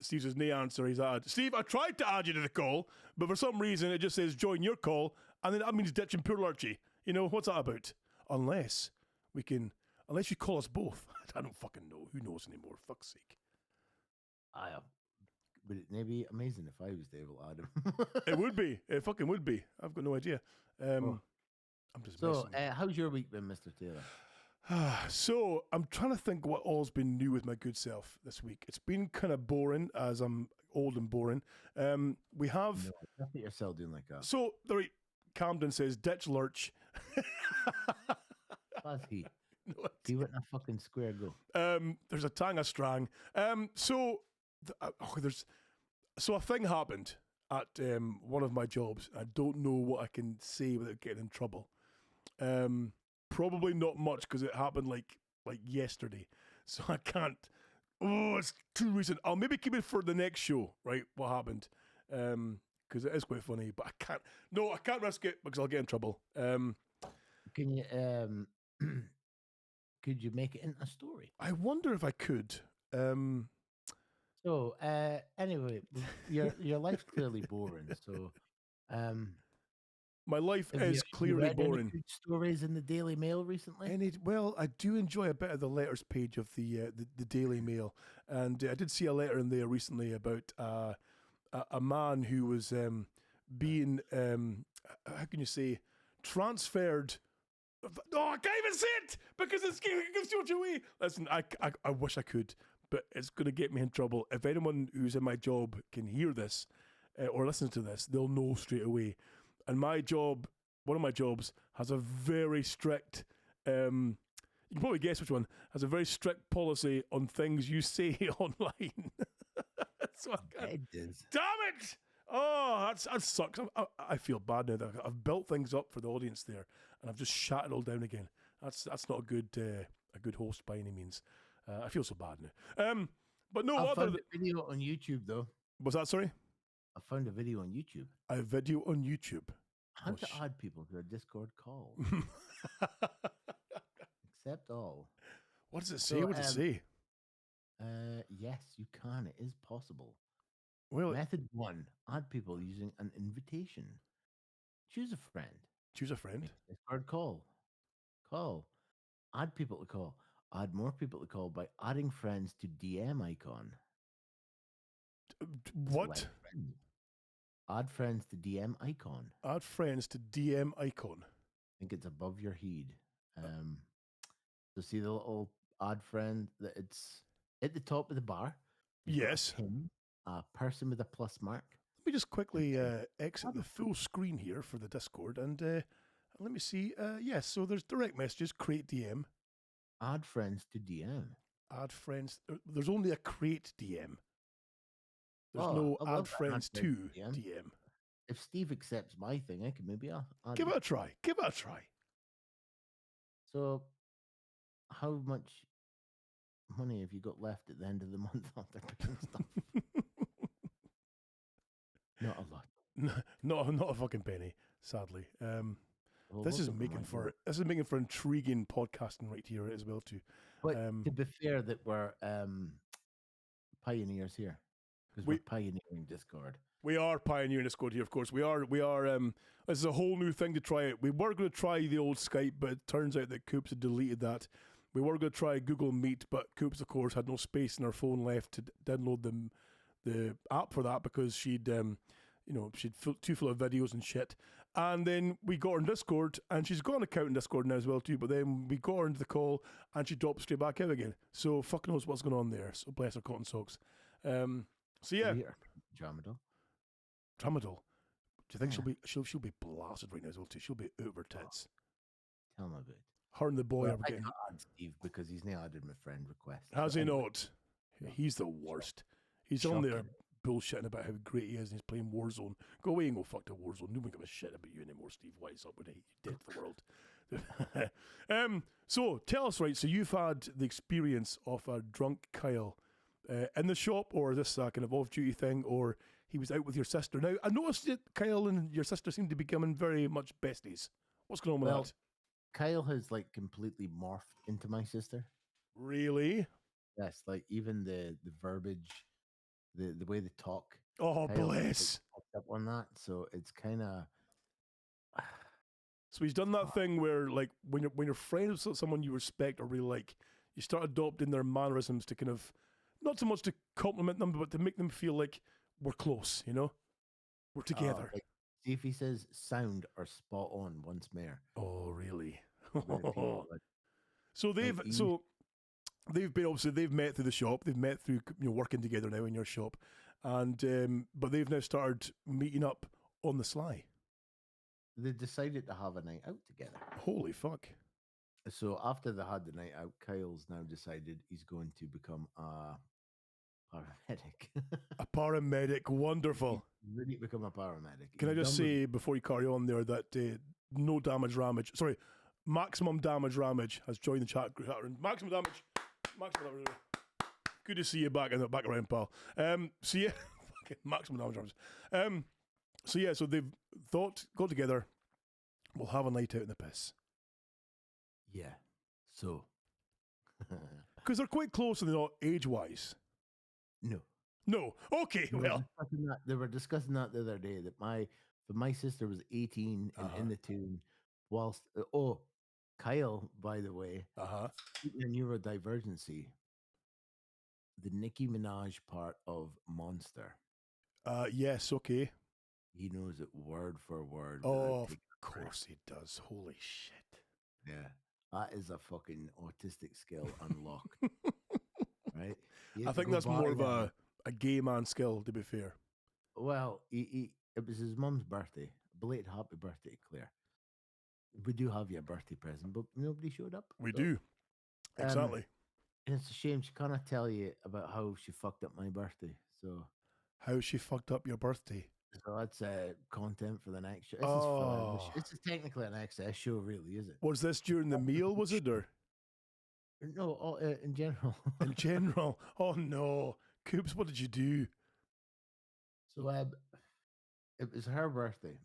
Steve says, no answer. He's added. Steve, I tried to add you to the call, but for some reason it just says join your call, and then that means ditching poor Lurchy. You know, what's that about? Unless you call us both. I don't fucking know. Who knows anymore? Fuck's sake. Would it maybe amazing if I was able to add him? It would be. It fucking would be. I've got no idea. I'm just so, how's your week been, Mr. Taylor? So I'm trying to think what all's been new with my good self this week. It's been kind of boring, as I'm old and boring. We have... No, I think you're still doing like that. So, Camden says, ditch Lurch. That's he. See what a fucking square go. There's a Tanga Strang. So a thing happened at one of my jobs. I don't know what I can say without getting in trouble. Probably not much because it happened like yesterday. So I can't. Oh, it's too recent. I'll maybe keep it for the next show, right? What happened? Because it is quite funny, but I can't. No, I can't risk it because I'll get in trouble. Can you? Could you make it into a story? I wonder if I could. So anyway, your life's clearly boring. So my life is clearly boring. Any good stories in the Daily Mail recently? Well, I do enjoy a bit of the letters page of the Daily Mail, and I did see a letter in there recently about a man who was being how can you say transferred. Oh, I can't even say it because it's gives too much away. Listen, I wish I could, but it's going to get me in trouble. If anyone who's in my job can hear this or listens to this, they'll know straight away. And my job, one of my jobs, has a very strict, you can probably guess which one, has a very strict policy on things you say online. So It does. Damn it! Oh, that sucks. I feel bad now that I've built things up for the audience there, and I've just shut it all down again. That's not a good host by any means. I feel so bad now. But no, I found a video on YouTube though. Was that sorry? I found a video on YouTube. A video on YouTube. How to add people to a Discord call? Accept all. What does it say? So, What does it say? Yes, you can. It is possible. Well, Method 1: add people using an invitation. Choose a friend. choose a friend. Make a Discord call. Call. Add people to call. Add more people to call by adding friends to DM icon. What? Select friend. Add friends to DM icon. Add friends to DM icon. I think it's above your head. So see the little add friend that it's at the top of the bar. Yes. A person with a plus mark. Let me just quickly exit the full screen here for the Discord and let me see. Yes, so there's direct messages, create DM. Add friends to DM. Add friends. There's only a create DM. There's no add friends to DM. If Steve accepts my thing, I can maybe add Give it a try. Give it a try. So, how much money have you got left at the end of the month after picking stuff? Not a lot. Not a fucking penny, sadly. Well, this is making for intriguing podcasting right here as well too. But to be fair, that we're pioneers here because we're pioneering Discord. We are pioneering Discord here, of course. We are. This is a whole new thing to try it. We were going to try the old Skype, but it turns out that Coops had deleted that. We were going to try Google Meet, but Coops, of course, had no space in her phone left to download the app for that because she'd too full of videos and shit. And then we got her in Discord, and she's got an account in Discord now as well too. But then we got her into the call, and she dropped straight back out again. So fuck knows what's going on there. So bless her cotton socks. So yeah, Tramadol. Do you think she'll be blasted right now as well too? She'll be out of her tits. Tell me about it. Her and the boy are I getting. can't add Steve because he's now added my friend request. Has So he anyway, not? He's the worst. He's on there bullshitting about how great he is and he's playing Warzone. Go away and go fuck to Warzone. No one gives a shit about you anymore, Steve. What is up with it? You dead to the world. So tell us, right, so you've had the experience of a drunk Kyle in the shop, or is this a kind of off-duty thing, or he was out with your sister? Now, I noticed that Kyle and your sister seem to be becoming very much besties. What's going on with that? Kyle has like completely morphed into my sister. Really? Yes, like even the verbiage, the way they talk. Oh, Kyle bless. picked up on that, so it's kind of. So he's done that thing where, like, when you're friends with someone you respect or really like, you start adopting their mannerisms to kind of, not so much to compliment them, but to make them feel like we're close. You know, we're together. Like, see if he says sound or spot on once more. Oh, really? So they've been, obviously they've met through the shop. They've met through working together now in your shop, and but they've now started meeting up on the sly. They decided to have a night out together. Holy fuck! So after they had the night out, Kyle's now decided he's going to become a paramedic. A paramedic, wonderful. He's really become a paramedic. Can I just say before you carry on there that maximum damage ramage has joined the chat group. Maximum damage. Good to see you back around, pal. So yeah, maximum damage ramage. So yeah, so they've got together. We'll have a night out in the piss. Yeah. So. Because they're quite close, and they're not age-wise. No. Okay. They were discussing that the other day. That my sister was 18 and in the tune, whilst Kyle, by the way, speaking of neurodivergency, the Nicki Minaj part of Monster. Yes. Okay. He knows it word for word. Oh, of course he does. Holy shit. Yeah. That is a fucking autistic skill unlocked. Right? I think that's more of a gay man skill, to be fair. Well, it was his mum's birthday. Belated happy birthday, Claire. We do have you a birthday present, but nobody showed up. We do. Exactly. And it's a shame she cannot tell you about how she fucked up my birthday. So how she fucked up your birthday? So that's content for the next show. This is technically an XS show, really, is it? Was this during the meal, was it? Or? No, in general. In general? Oh, no. Coops, what did you do? So It was her birthday.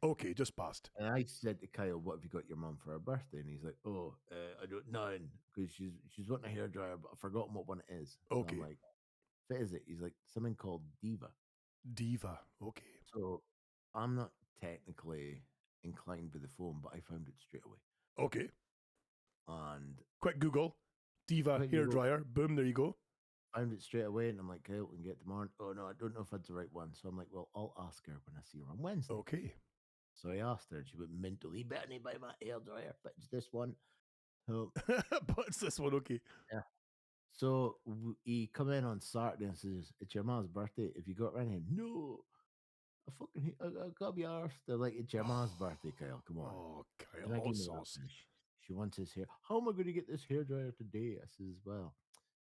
Okay, just passed. And I said to Kyle, "What have you got your mum for her birthday?" And he's like, "Oh, I don't know, because she's wanting a hairdryer, but I've forgotten what one it is." And Okay. I'm like, "What is it?" He's like, "Something called Diva." Diva. Okay. So I'm not technically inclined with the phone, but I found it straight away. Okay. And Quick Google. Diva Quick hair Google. dryer. Boom, there you go. found it straight away, and I'm like, "Kyle, we can get tomorrow." Oh no, I don't know if that's the right one. So I'm like, "Well, I'll ask her when I see her on Wednesday." Okay. So I asked her, and she went mental. "He better not buy my hairdryer, but it's this one." So But it's this one, okay. yeah. So he come in on Saturday and says, "It's your mom's birthday. If you got around here, no, I gotta be arsed." They're like, "It's your mom's birthday, Kyle. Come on." Oh, And I Kyle, hot gave me that sauce. one. She wants his hair. How am I going to get this hairdryer today? I says, "Well,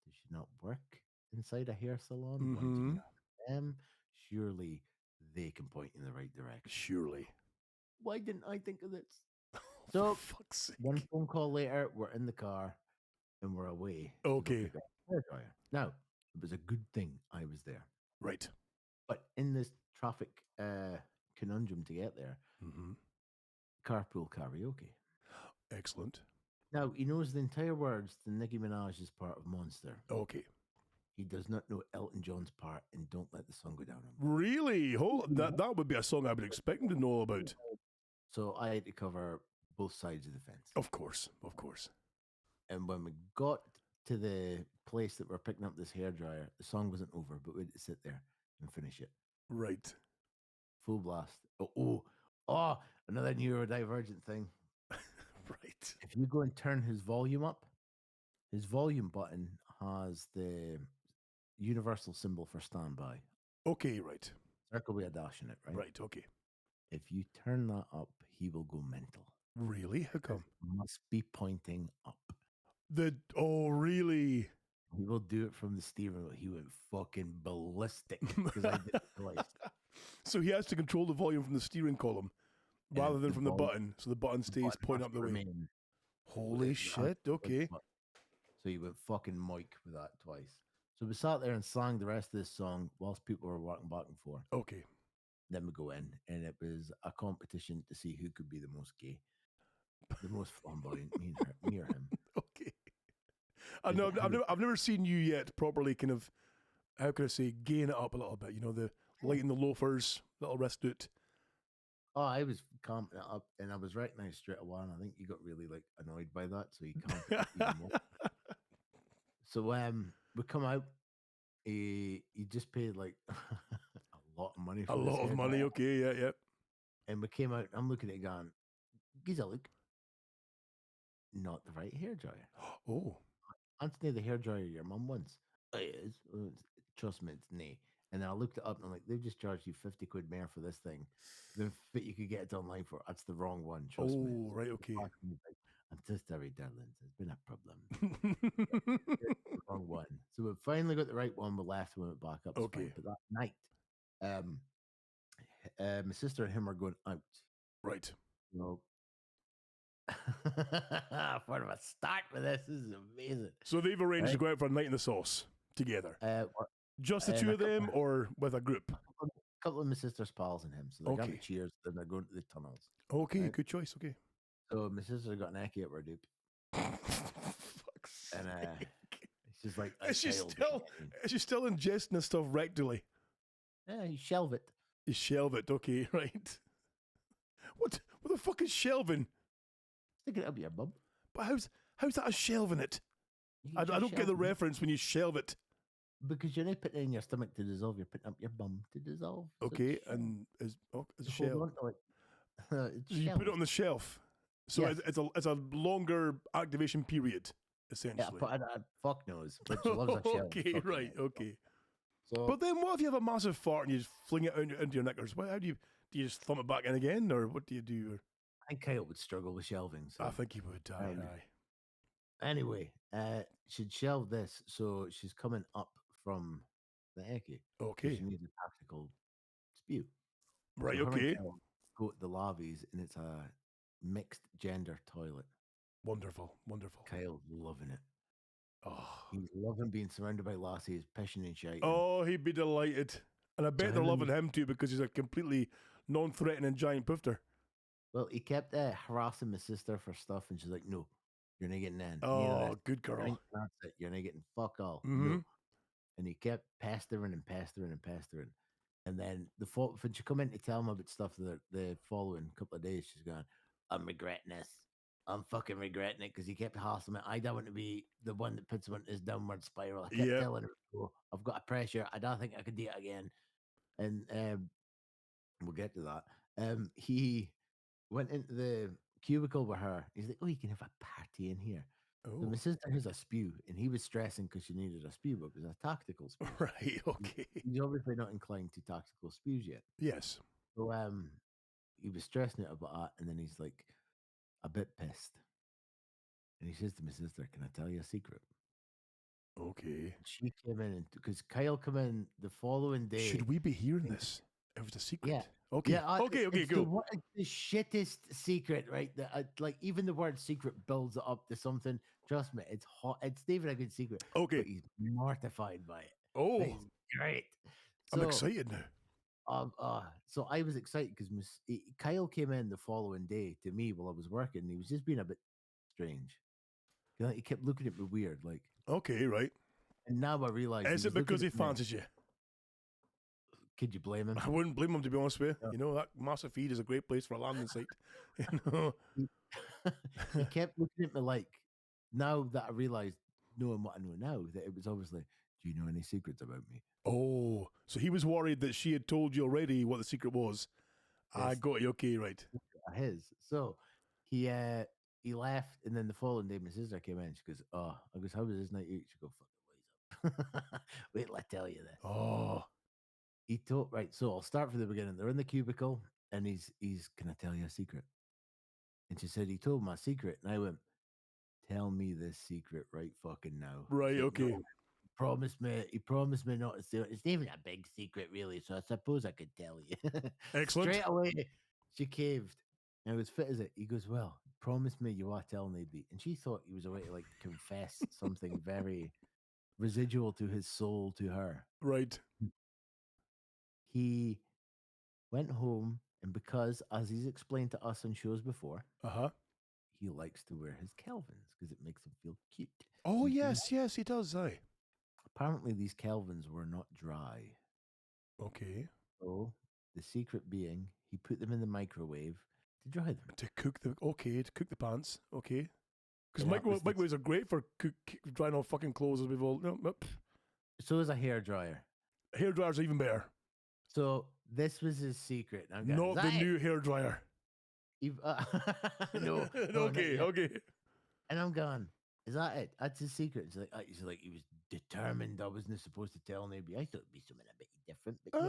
does she not work inside a hair salon? Once Mhm. you have them, surely they can point in the right direction." Surely. Why didn't I think of this? For So fuck's sake. one phone call later, we're in the car and we're away. to go Okay. pick up the hairdryer. Now, it was a good thing I was there. Right. But in this traffic conundrum to get there, Mm-hmm. carpool karaoke. Excellent. Now, he knows the entire words to Nicki Minaj's part of Monster. Okay. He does not know Elton John's part in Don't Let the Sun Go Down on Me. Really? That would be a song I've been expecting to know all about. So I had to cover both sides of the fence. Of course. Of course. And when we got to the place that we're picking up this hairdryer, the song wasn't over, but we had to sit there and finish it. Right. Full blast. Another neurodivergent thing. Right. If you go and turn his volume up, his volume button has the universal symbol for standby. Okay, right. Circle with a dash in it, right? Right, okay. If you turn that up, he will go mental. Really? How come? Must be pointing up. Really? He will do it from the steering wheel. He went fucking ballistic because I did it twice. So he has to control the volume from the steering column rather than from the button, so the button stays pointing up the way. Holy shit, okay. So he went fucking Mike with that twice. So we sat there and sang the rest of this song whilst people were walking back and forth. Okay. Then we go in, and it was a competition to see who could be the most gay, the most flamboyant, me or him. Okay. I know I've never seen you yet properly kind of, how can I say, gain it up a little bit, the light in the loafers, little rest it. Oh, I was comping it up, and I was recognized straight away, and I think he got really annoyed by that, so he comped it even more. So we come out. He just paid a lot of money. For A lot of money. Okay, yeah. And we came out. I'm looking at it going, "Giza, look, not the right hairdryer." Oh, Anthony, the hairdryer your mum wants. It is. Trust me, it's nay. And I looked it up, and I'm like, they've just charged you 50 quid more for this thing than what you could get it online for. That's the wrong one. Trust me. Oh, right, okay. I'm just sorry, darlings. There's been a problem. The wrong one. So we finally got the right one. We left and went back up. Okay. But that night, my sister and him are going out. Right. So, for a start with this is amazing. So they've arranged to go out for a night in the sauce together. Just the two of them, or with a group? A couple of my sister's pals and him. So they're going to cheers, then they're going to the tunnels. Okay, right? good choice. Okay. So my sister got an ecky at her dupe. Fuck's And sake. she's like, Is she still ingesting this stuff rectally? Yeah, you shelve it. You shelve it, okay, right. What the fuck is shelving? Stick it up your bum. But how's that a shelving it? I don't get the reference when you shelve it. Because you're not putting it in your stomach to dissolve, you're putting up your bum to dissolve. So Okay, and is a shelf. You put it on the shelf. So Yes. it's a longer activation period, essentially. Yeah, fuck knows, but she loves a shelf. Okay, right, okay. So, But then what if you have a massive fart and you just fling it into your knickers? How do you just thumb it back in again, or what do you do? I think Kyle would struggle with shelving. So. I think he would. Aye. Anyway, she'd shelved this, so she's coming up from the Eki. Okay. She needs a tactical spew. Right, So her and okay. Kyle go to the lobbies, and it's a mixed gender toilet. Wonderful. Kyle's loving it. Oh. He's loving being surrounded by lassies, pissing and shouting. Oh, he'd be delighted. And I bet they're loving him too because he's a completely Non-threatening giant poofter. Well, he kept harassing my sister for stuff, and she's like, "No, you're not getting in. Oh, good You're girl. not- That's it. You're not getting fuck all. Mhm. No." And he kept pestering and pestering and pestering. And then when she come in to tell him about stuff the following couple of days, she's going, "I'm regretting this. I'm fucking regretting it," because he kept hassling me. I don't want to be the one that puts him in this downward spiral. I kept Yep. telling him, "Oh, I've got a pressure. I don't think I could do it again." And we'll get to that. He went into the cubicle with her. He's like, "Oh, you can have a party in here." So Oh, my sister has a spew, and he was stressing because she needed a spew, but it was a tactical spew. right. Okay. He's obviously not inclined to tactical spews yet. Yes. So he was stressing it about that, and then he's like a bit pissed. And he says to my sister, "Can I tell you a secret?" Okay. And she came in, because Kyle came in the following day. Should we be hearing this? It was a secret. Yeah. Okay. Yeah, Okay. it's Go. the shittest secret, right? That like even the word secret builds it up to something. Trust me, it's hot. It's not even a good secret. Okay. But he's mortified by it. Oh, It's great. I'm excited now. So I was excited because Kyle came in the following day to me while I was working. And he was just being a bit strange. You know, he kept looking at me weird, like. Okay. Right. And now I realize. Is it because he fancies you? Could you blame him? I wouldn't blame him, to be honest with you. No. You know, that massive feed is a great place for a landing site. You know? He kept looking at me like, now that I realized, knowing what I know now, that it was obviously, "Do you know any secrets about me?" Oh, so he was worried that she had told you already what the secret was. I Yes. got you. Okay, right. His. So he left, and then the following day, my sister came in. She goes, "Oh," I goes, "How was this night out?" She goes, "Fucking wise up." Wait till I tell you this. Oh, He told, right. So I'll start from the beginning. They're in the cubicle, and he's, "Can I tell you a secret?" And she said, "He told my secret," and I went, "Tell me this secret right fucking now." right. She's like, Okay. "No, he promised me not to say it. It's not even a big secret, really. So I suppose I could tell you." Excellent. Straight away, she caved. And I was fit as it. He goes, "Well, promise me you are telling me." And she thought he was a way to like confess something very residual to his soul to her. Right. He went home, and because, as he's explained to us on shows before, Uh-huh. he likes to wear his Kelvins because it makes him feel cute. Oh, Mhm. yes, he does. Aye. Apparently, these Kelvins were not dry. Okay. So, the secret being, he put them in the microwave to dry them. To cook the pants. Okay. Because Yeah, that was the- microwaves are great for drying off fucking clothes, as we've all. No, no. So is a hair dryer. Hair dryers are even better. So this was his secret. I'm going, Not the new hair dryer. No, no, not Okay. yet. Okay. And I'm going, "Is that it? That's his secret." She's like, he was determined I wasn't supposed to tell anybody. I thought it'd be something a bit different. But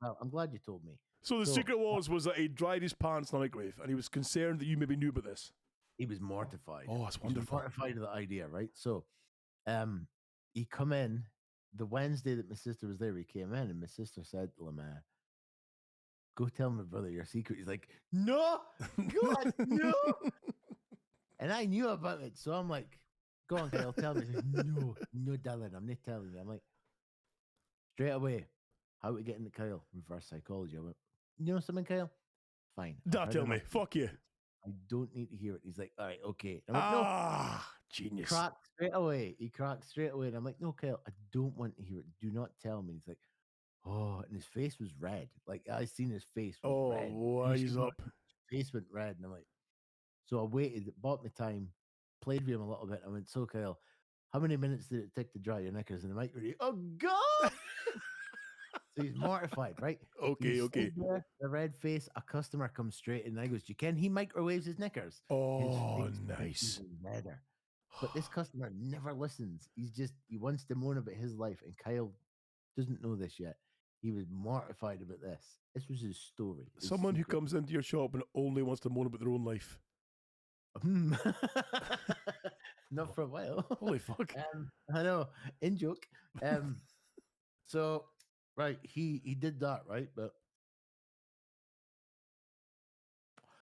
no, I'm glad you told me. So the So- secret was that he dried his pants in the microwave, and he was concerned that you maybe knew about this. He was mortified. Oh, that's He was wonderful. mortified of the idea, right? So, he come in the Wednesday that my sister was there. He came in, and my sister said to him, "Go tell my brother your secret." He's like, "No, God, no." And I knew about it, so I'm like, "Go on, Kyle, tell me." He's like, no, darling, I'm not telling you. I'm like, straight away, how to get into Kyle? Reverse psychology. I went, "You know something, Kyle? Fine. I've Don't heard tell enough. me. Fuck you. I don't need to hear it." He's like, "All right, okay." I'm like, "No." Ah, genius. Cracked straight away. He cracked straight away. And I'm like, "No, Kyle, I don't want to hear it. Do not tell me." He's like, "Oh," and his face was red. Like, I seen his face was Oh, red. wise up. His face went red. And I'm like, so I waited, bought my time, played with him a little bit. I went, "So, Kyle, how many minutes did it take to dry your knickers in the microwave?" "Oh, God." So he's mortified, right? Okay, He's okay. sitting there, the red face, a customer comes straight in, and I goes, "Do you ken he microwaves his knickers?" Oh, His face gets nice. even redder. But this customer never listens. He wants to moan about his life, and Kyle doesn't know this yet. He was mortified about this. This was his story. His Someone who secret. comes into your shop and only wants to moan about their own life. Not for a while. Holy fuck. I know. In joke. So right, he did that, right? But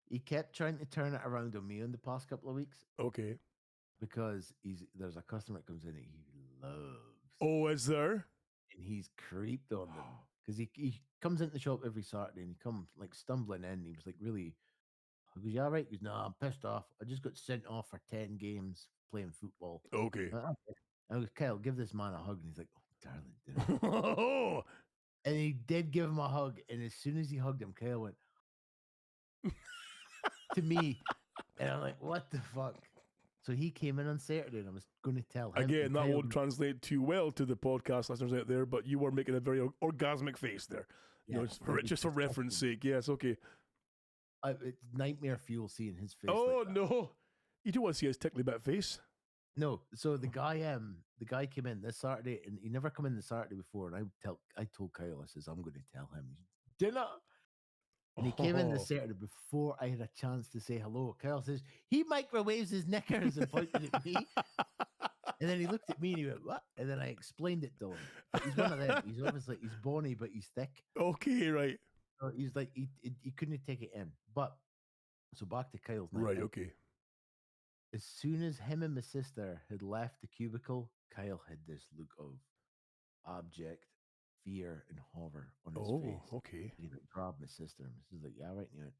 he kept trying to turn it around on me in the past couple of weeks Okay. because there's a customer that comes in that he loves. Oh, is there? And he's creeped on them because he comes into the shop every Saturday and he comes like stumbling in. He was like really. I goes, "You all right?" He goes, "No, I'm pissed off. I just got sent off for 10 games playing football." Okay. I goes, "Kyle, give this man a hug," and he's like, "Oh, darling." Oh, And he did give him a hug, and as soon as he hugged him, Kyle went to me, and I'm like, "What the fuck?" So he came in on Saturday, and I was going to tell him. again, and that Kyle won't translate too well to the podcast listeners out there, but you were making a very orgasmic face there. You know, Yeah, it's for, it was just for reference disgusting. sake. Yes, okay. It's nightmare fuel seeing his face. Oh like that. no, you don't want to see his tickly bit face. No, so the guy came in this Saturday, and he never come in the Saturday before. And I told Kyle, I says, I'm going to tell him dinner. And he came in this Saturday before I had a chance to say hello. Kyle says he microwaves his knickers and pointed at me, and then he looked at me and he went, "What?" And then I explained it to him. But he's one of them. He's obviously he's bony, but he's thick. Okay, right, So he's like he couldn't take it in. But so back to Kyle's night. right, out. okay. As soon as him and my sister had left the cubicle, Kyle had this look of abject fear and horror on his Oh, face. okay. And he like grabbed my sister, and my sister's like, "Yeah, right." And he went,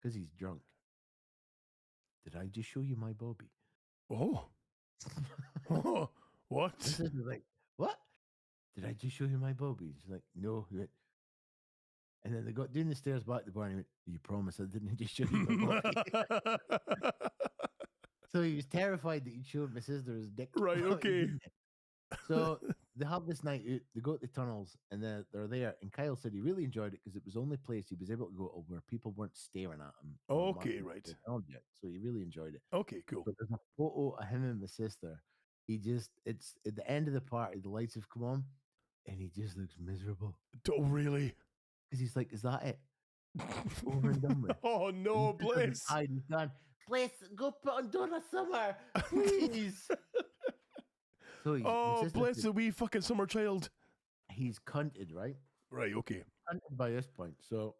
"Because he's drunk. Did I just show you my Bobby?" Oh, oh, what? My sister's like, "What? Did I just show you my Bobby?" She's like, "No." He went, and then they got down the stairs back to the bar, and he went, "You promise I didn't just show you my Bobby?" So he was terrified that he'd showed my sister his dick. Right, but he okay. didn't. So they have this night out, they go to the tunnels, and they're there. And Kyle said he really enjoyed it because it was the only place he was able to go to where people weren't staring at him. or Okay, marking right. the object. So he really enjoyed it. Okay, cool. But there's a photo of him and my sister. It's at the end of the party, the lights have come on, and he just looks miserable. Oh, really? Because he's like, "Is that it? Over and done with?" Oh no, Bliss. He's gone, "Please go put on Donna Summer, please." So my Oh, sister bless said the wee fucking summer child. he's cunted, right? Right, okay. Cunted by this point. So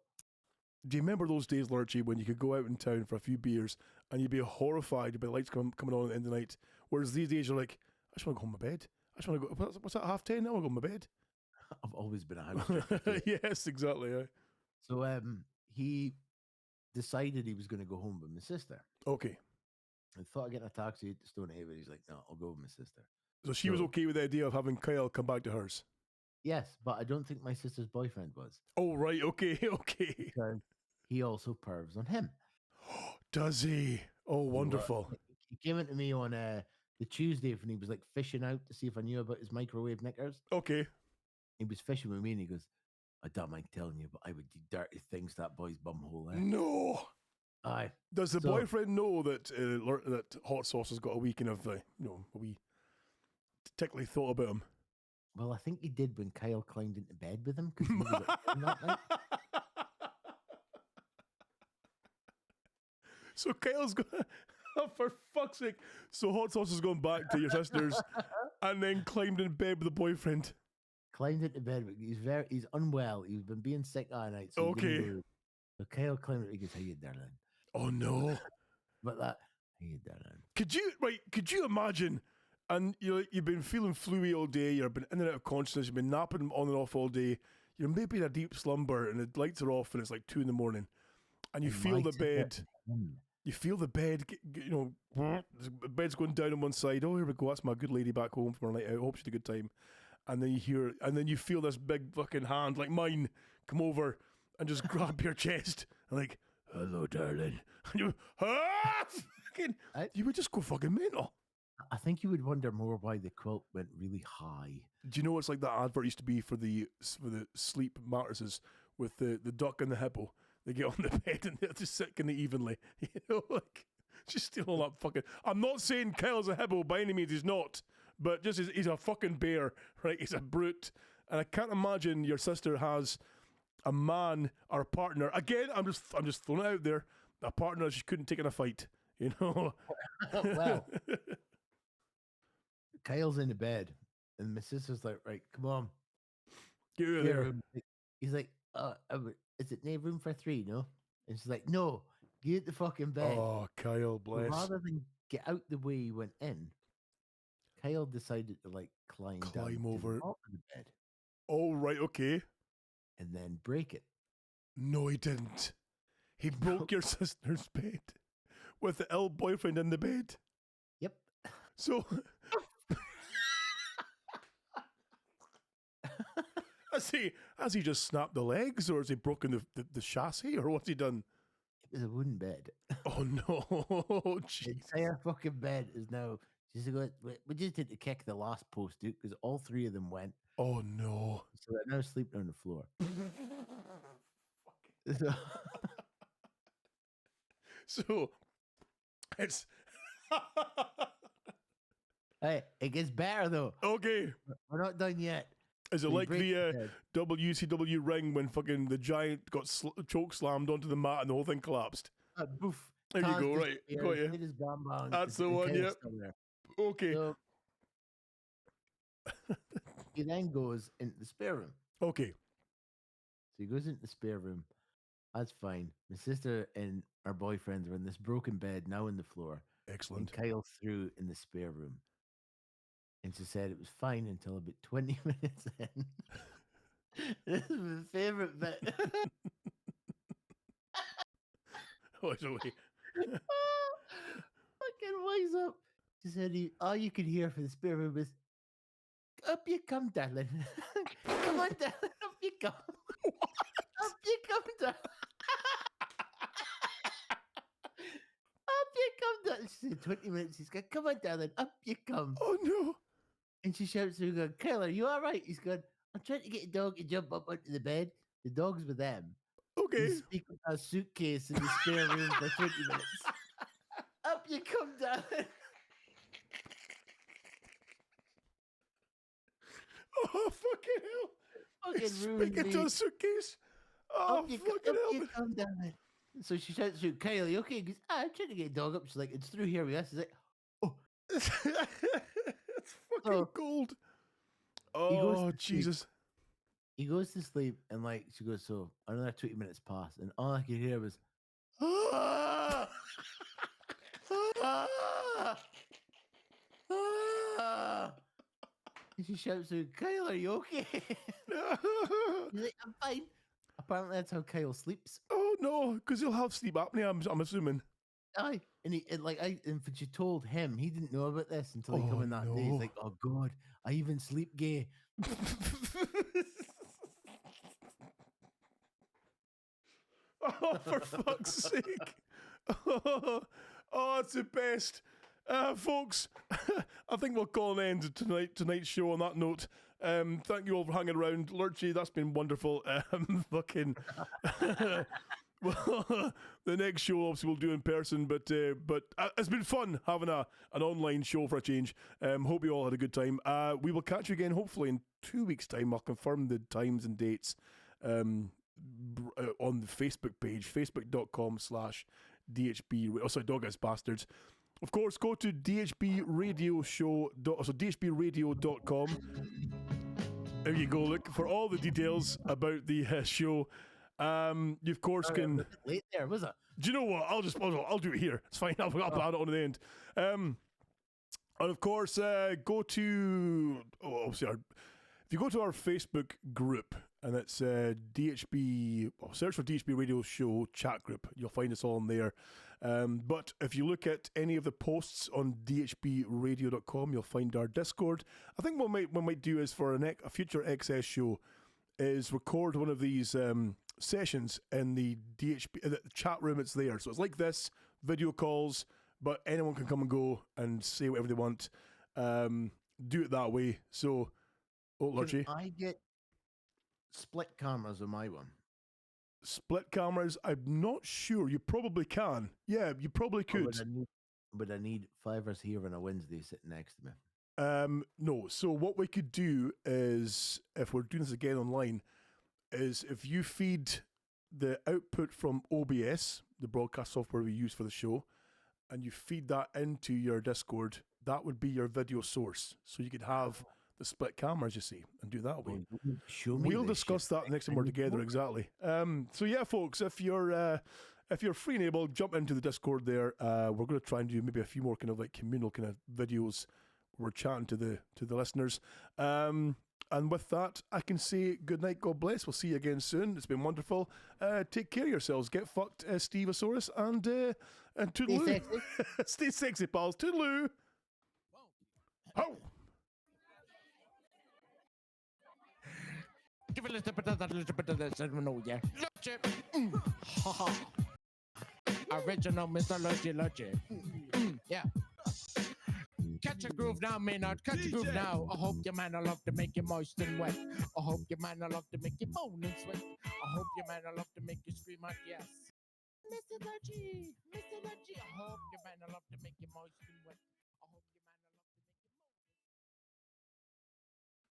Do you remember those days, Lurchy, when you could go out in town for a few beers and you'd be horrified by the lights coming on at the end of the night? Whereas these days you're like, I just want to go home to bed. I just want to go. What's that? 10:30? I want to go home to bed. I've always been a house drinker. Yes, exactly. Yeah. So he decided he was going to go home with my sister. Okay. I thought of getting a taxi to Stonehaven. He's like, "No, I'll go with my sister." So she was okay with the idea of having Kyle come back to hers. Yes, but I don't think my sister's boyfriend was. Oh, right. Okay. Okay. Because he also pervs on him. Does he? Oh, wonderful. He came into me on the Tuesday when he was like fishing out to see if I knew about his microwave knickers. Okay. He was fishing with me and he goes, "I don't mind telling you, but I would do dirty things to that boy's bumhole there." No. Aye. Does the So- boyfriend know that that hot sauce has got a wee kind of a wee tickly thought about him? Well, I think he did when Kyle climbed into bed with him because he was at home that night. So Kyle's going, oh, for fuck's sake. So hot sauce has gone back to your sister's and then climbed in bed with the boyfriend. Climbed into bed. But he's unwell. He's been being sick all night. So he didn't Okay. go. So Kyle climbed in. He goes, "How you, darling?" Oh no. But that, "How you, darling?" Could you imagine? And you've been feeling fluey all day, you've been in and out of consciousness, you've been napping on and off all day, you're maybe in a deep slumber and the lights are off and it's like 2 a.m. and you And feel my the sister bed. and him. You feel the bed, the bed's going down on one side. Oh, here we go. That's my good lady back home from her night out. Hope she had a good time. And then you feel this big fucking hand like mine come over and just grab your chest and like, "Hello, darling." And you, fucking, you would just go fucking mental. I think you would wonder more why the quilt went really high. Do you know what's like that advert used to be for the sleep mattresses with the duck and the hippo? They get on the bed and they're just sit kind of evenly. Like just steal all that fucking. I'm not saying Kyle's a hippo by any means. He's not, but just he's a fucking bear, right? He's a brute, and I can't imagine your sister has a man or a partner. Again, I'm just throwing it out there. A partner she couldn't take in a fight. Well, Kyle's in the bed, and my sister's like, "Right, come on, Get out of get a there. room." He's like, "Is it no room for 3? No?" And she's like, "No, get the fucking bed." Oh, Kyle, So bless. rather than get out the way he went in, Kyle decided to like climb down Climb to over. the top of the bed. Oh, right, okay. and then break it. No, he didn't. He broke your sister's bed with the ill boyfriend in the bed. Yep. So, has he just snapped the legs, or has he broken the chassis, or what's he done? It was a wooden bed. Oh no! The Jeez. entire fucking bed is now. We just had to kick the last post out because all three of them went. Oh no! So they're now sleeping on the floor. So, So it's hey, it gets better though. okay. We're not done yet. Is it We like break the bed. WCW ring when fucking the giant got choke slammed onto the mat and the whole thing collapsed? Boof. There you Taz go, right, disappears, got you. it is gone bang, That's the and one, Kyle's yep. still there. Okay, So he then goes into the spare room. okay. So he goes into the spare room. That's fine. My sister and our boyfriends are in this broken bed now on the floor. Excellent. And Kyle threw in the spare room. And she said it was fine until about 20 minutes in. This is my favorite bit. Oh, it's okay. Fucking wise up. She said all you could hear from the spare room is, up you come, darling. Come on, darling. Up you come. Up you come, darling. Up you come, darling. She said 20 minutes. He's going, come on, darling. Up you come. Oh no! And she shouts to him, going, Kyle, are you all right? He's going, I'm trying to get a dog to jump up onto the bed. The dog's with them. Okay. He's speaking a suitcase in the spare room for 20 minutes. Up you come, darling. Oh fucking hell! Fucking It's ruined speaking me. to a suitcase. Oh Up you, fucking up hell! you come, darling. So she shouts to Kyle, are you okay? He goes, I'm trying to get a dog up. She's like, it's through here with us. He's like, It's fucking So, cold. goes Oh to sleep. Jesus! he goes to sleep and like she goes, so another 20 minutes pass, and all I could hear was ah! Ah! Ah! And she shouts to Kyle, are you okay? He's like, I'm fine. Apparently that's how Kyle sleeps. Oh no, because he'll have sleep apnea. I'm assuming. Aye. And and when she told him, he didn't know about this until he Oh, come in that day. He's no. like, oh God, I even sleep gay. Oh, for fuck's sake! Oh, it's the best, folks. I think we'll call an end to tonight's show on that note. Thank you all for hanging around, Lurchy. That's been wonderful. Fucking. Well, the next show obviously we'll do in person, but it's been fun having an online show for a change. Hope you all had a good time. We will catch you again hopefully in 2 weeks' time. I'll confirm the times and dates on the Facebook page, facebook.com/DHB. Oh, sorry, Dog Ass Bastards. Of course, go to dhbradio.com. There you go. Look for all the details about the show. You of course can. Late there, was it? Do you know what? I'll do it here. It's fine. I'll add it on the end. And of course, go to obviously if you go to our Facebook group, and it's DHB. Search for DHB Radio Show chat group. You'll find us all in there. But if you look at any of the posts on dhbradio.com, you'll find our Discord. I think what we might do is for a future XS show is record one of these sessions in the DHB the chat room. It's there, so it's like this video calls, but anyone can come and go and say whatever they want. Do it that way. So, Lurchy, Can I get split cameras on my one? split cameras. I'm not sure. You probably can. Yeah, you probably Or could. would I need fivers here on a Wednesday sitting next to me? No. So what we could do is, if we're doing this again online, is if you feed the output from OBS, the broadcast software we use for the show, and you feed that into your Discord, that would be your video source. So you could have the split cameras, you see, and do that way. Show me We'll this discuss shit. that next time we're together, exactly. So yeah, folks, if you're free and able, jump into the Discord there. We're going to try and do maybe a few more kind of like communal kind of videos. We're chatting to the listeners. And with that, I can say good night, God bless. We'll see you again soon. It's been wonderful. Take care of yourselves. Get fucked, Steveosaurus, and toodaloo. Stay sexy, pals. Toodaloo. Ho! Give a little bit of this, no, yeah. Lurchy. Ha ha. Original Mr. Lurchy. Yeah. Catch a groove now, Maynard. Catch a groove now. I hope your man will love to make you moist and wet. I hope your man will love to make you moan and sweat. I hope your man will love to make you scream out yes. Mr. Lurchy, I hope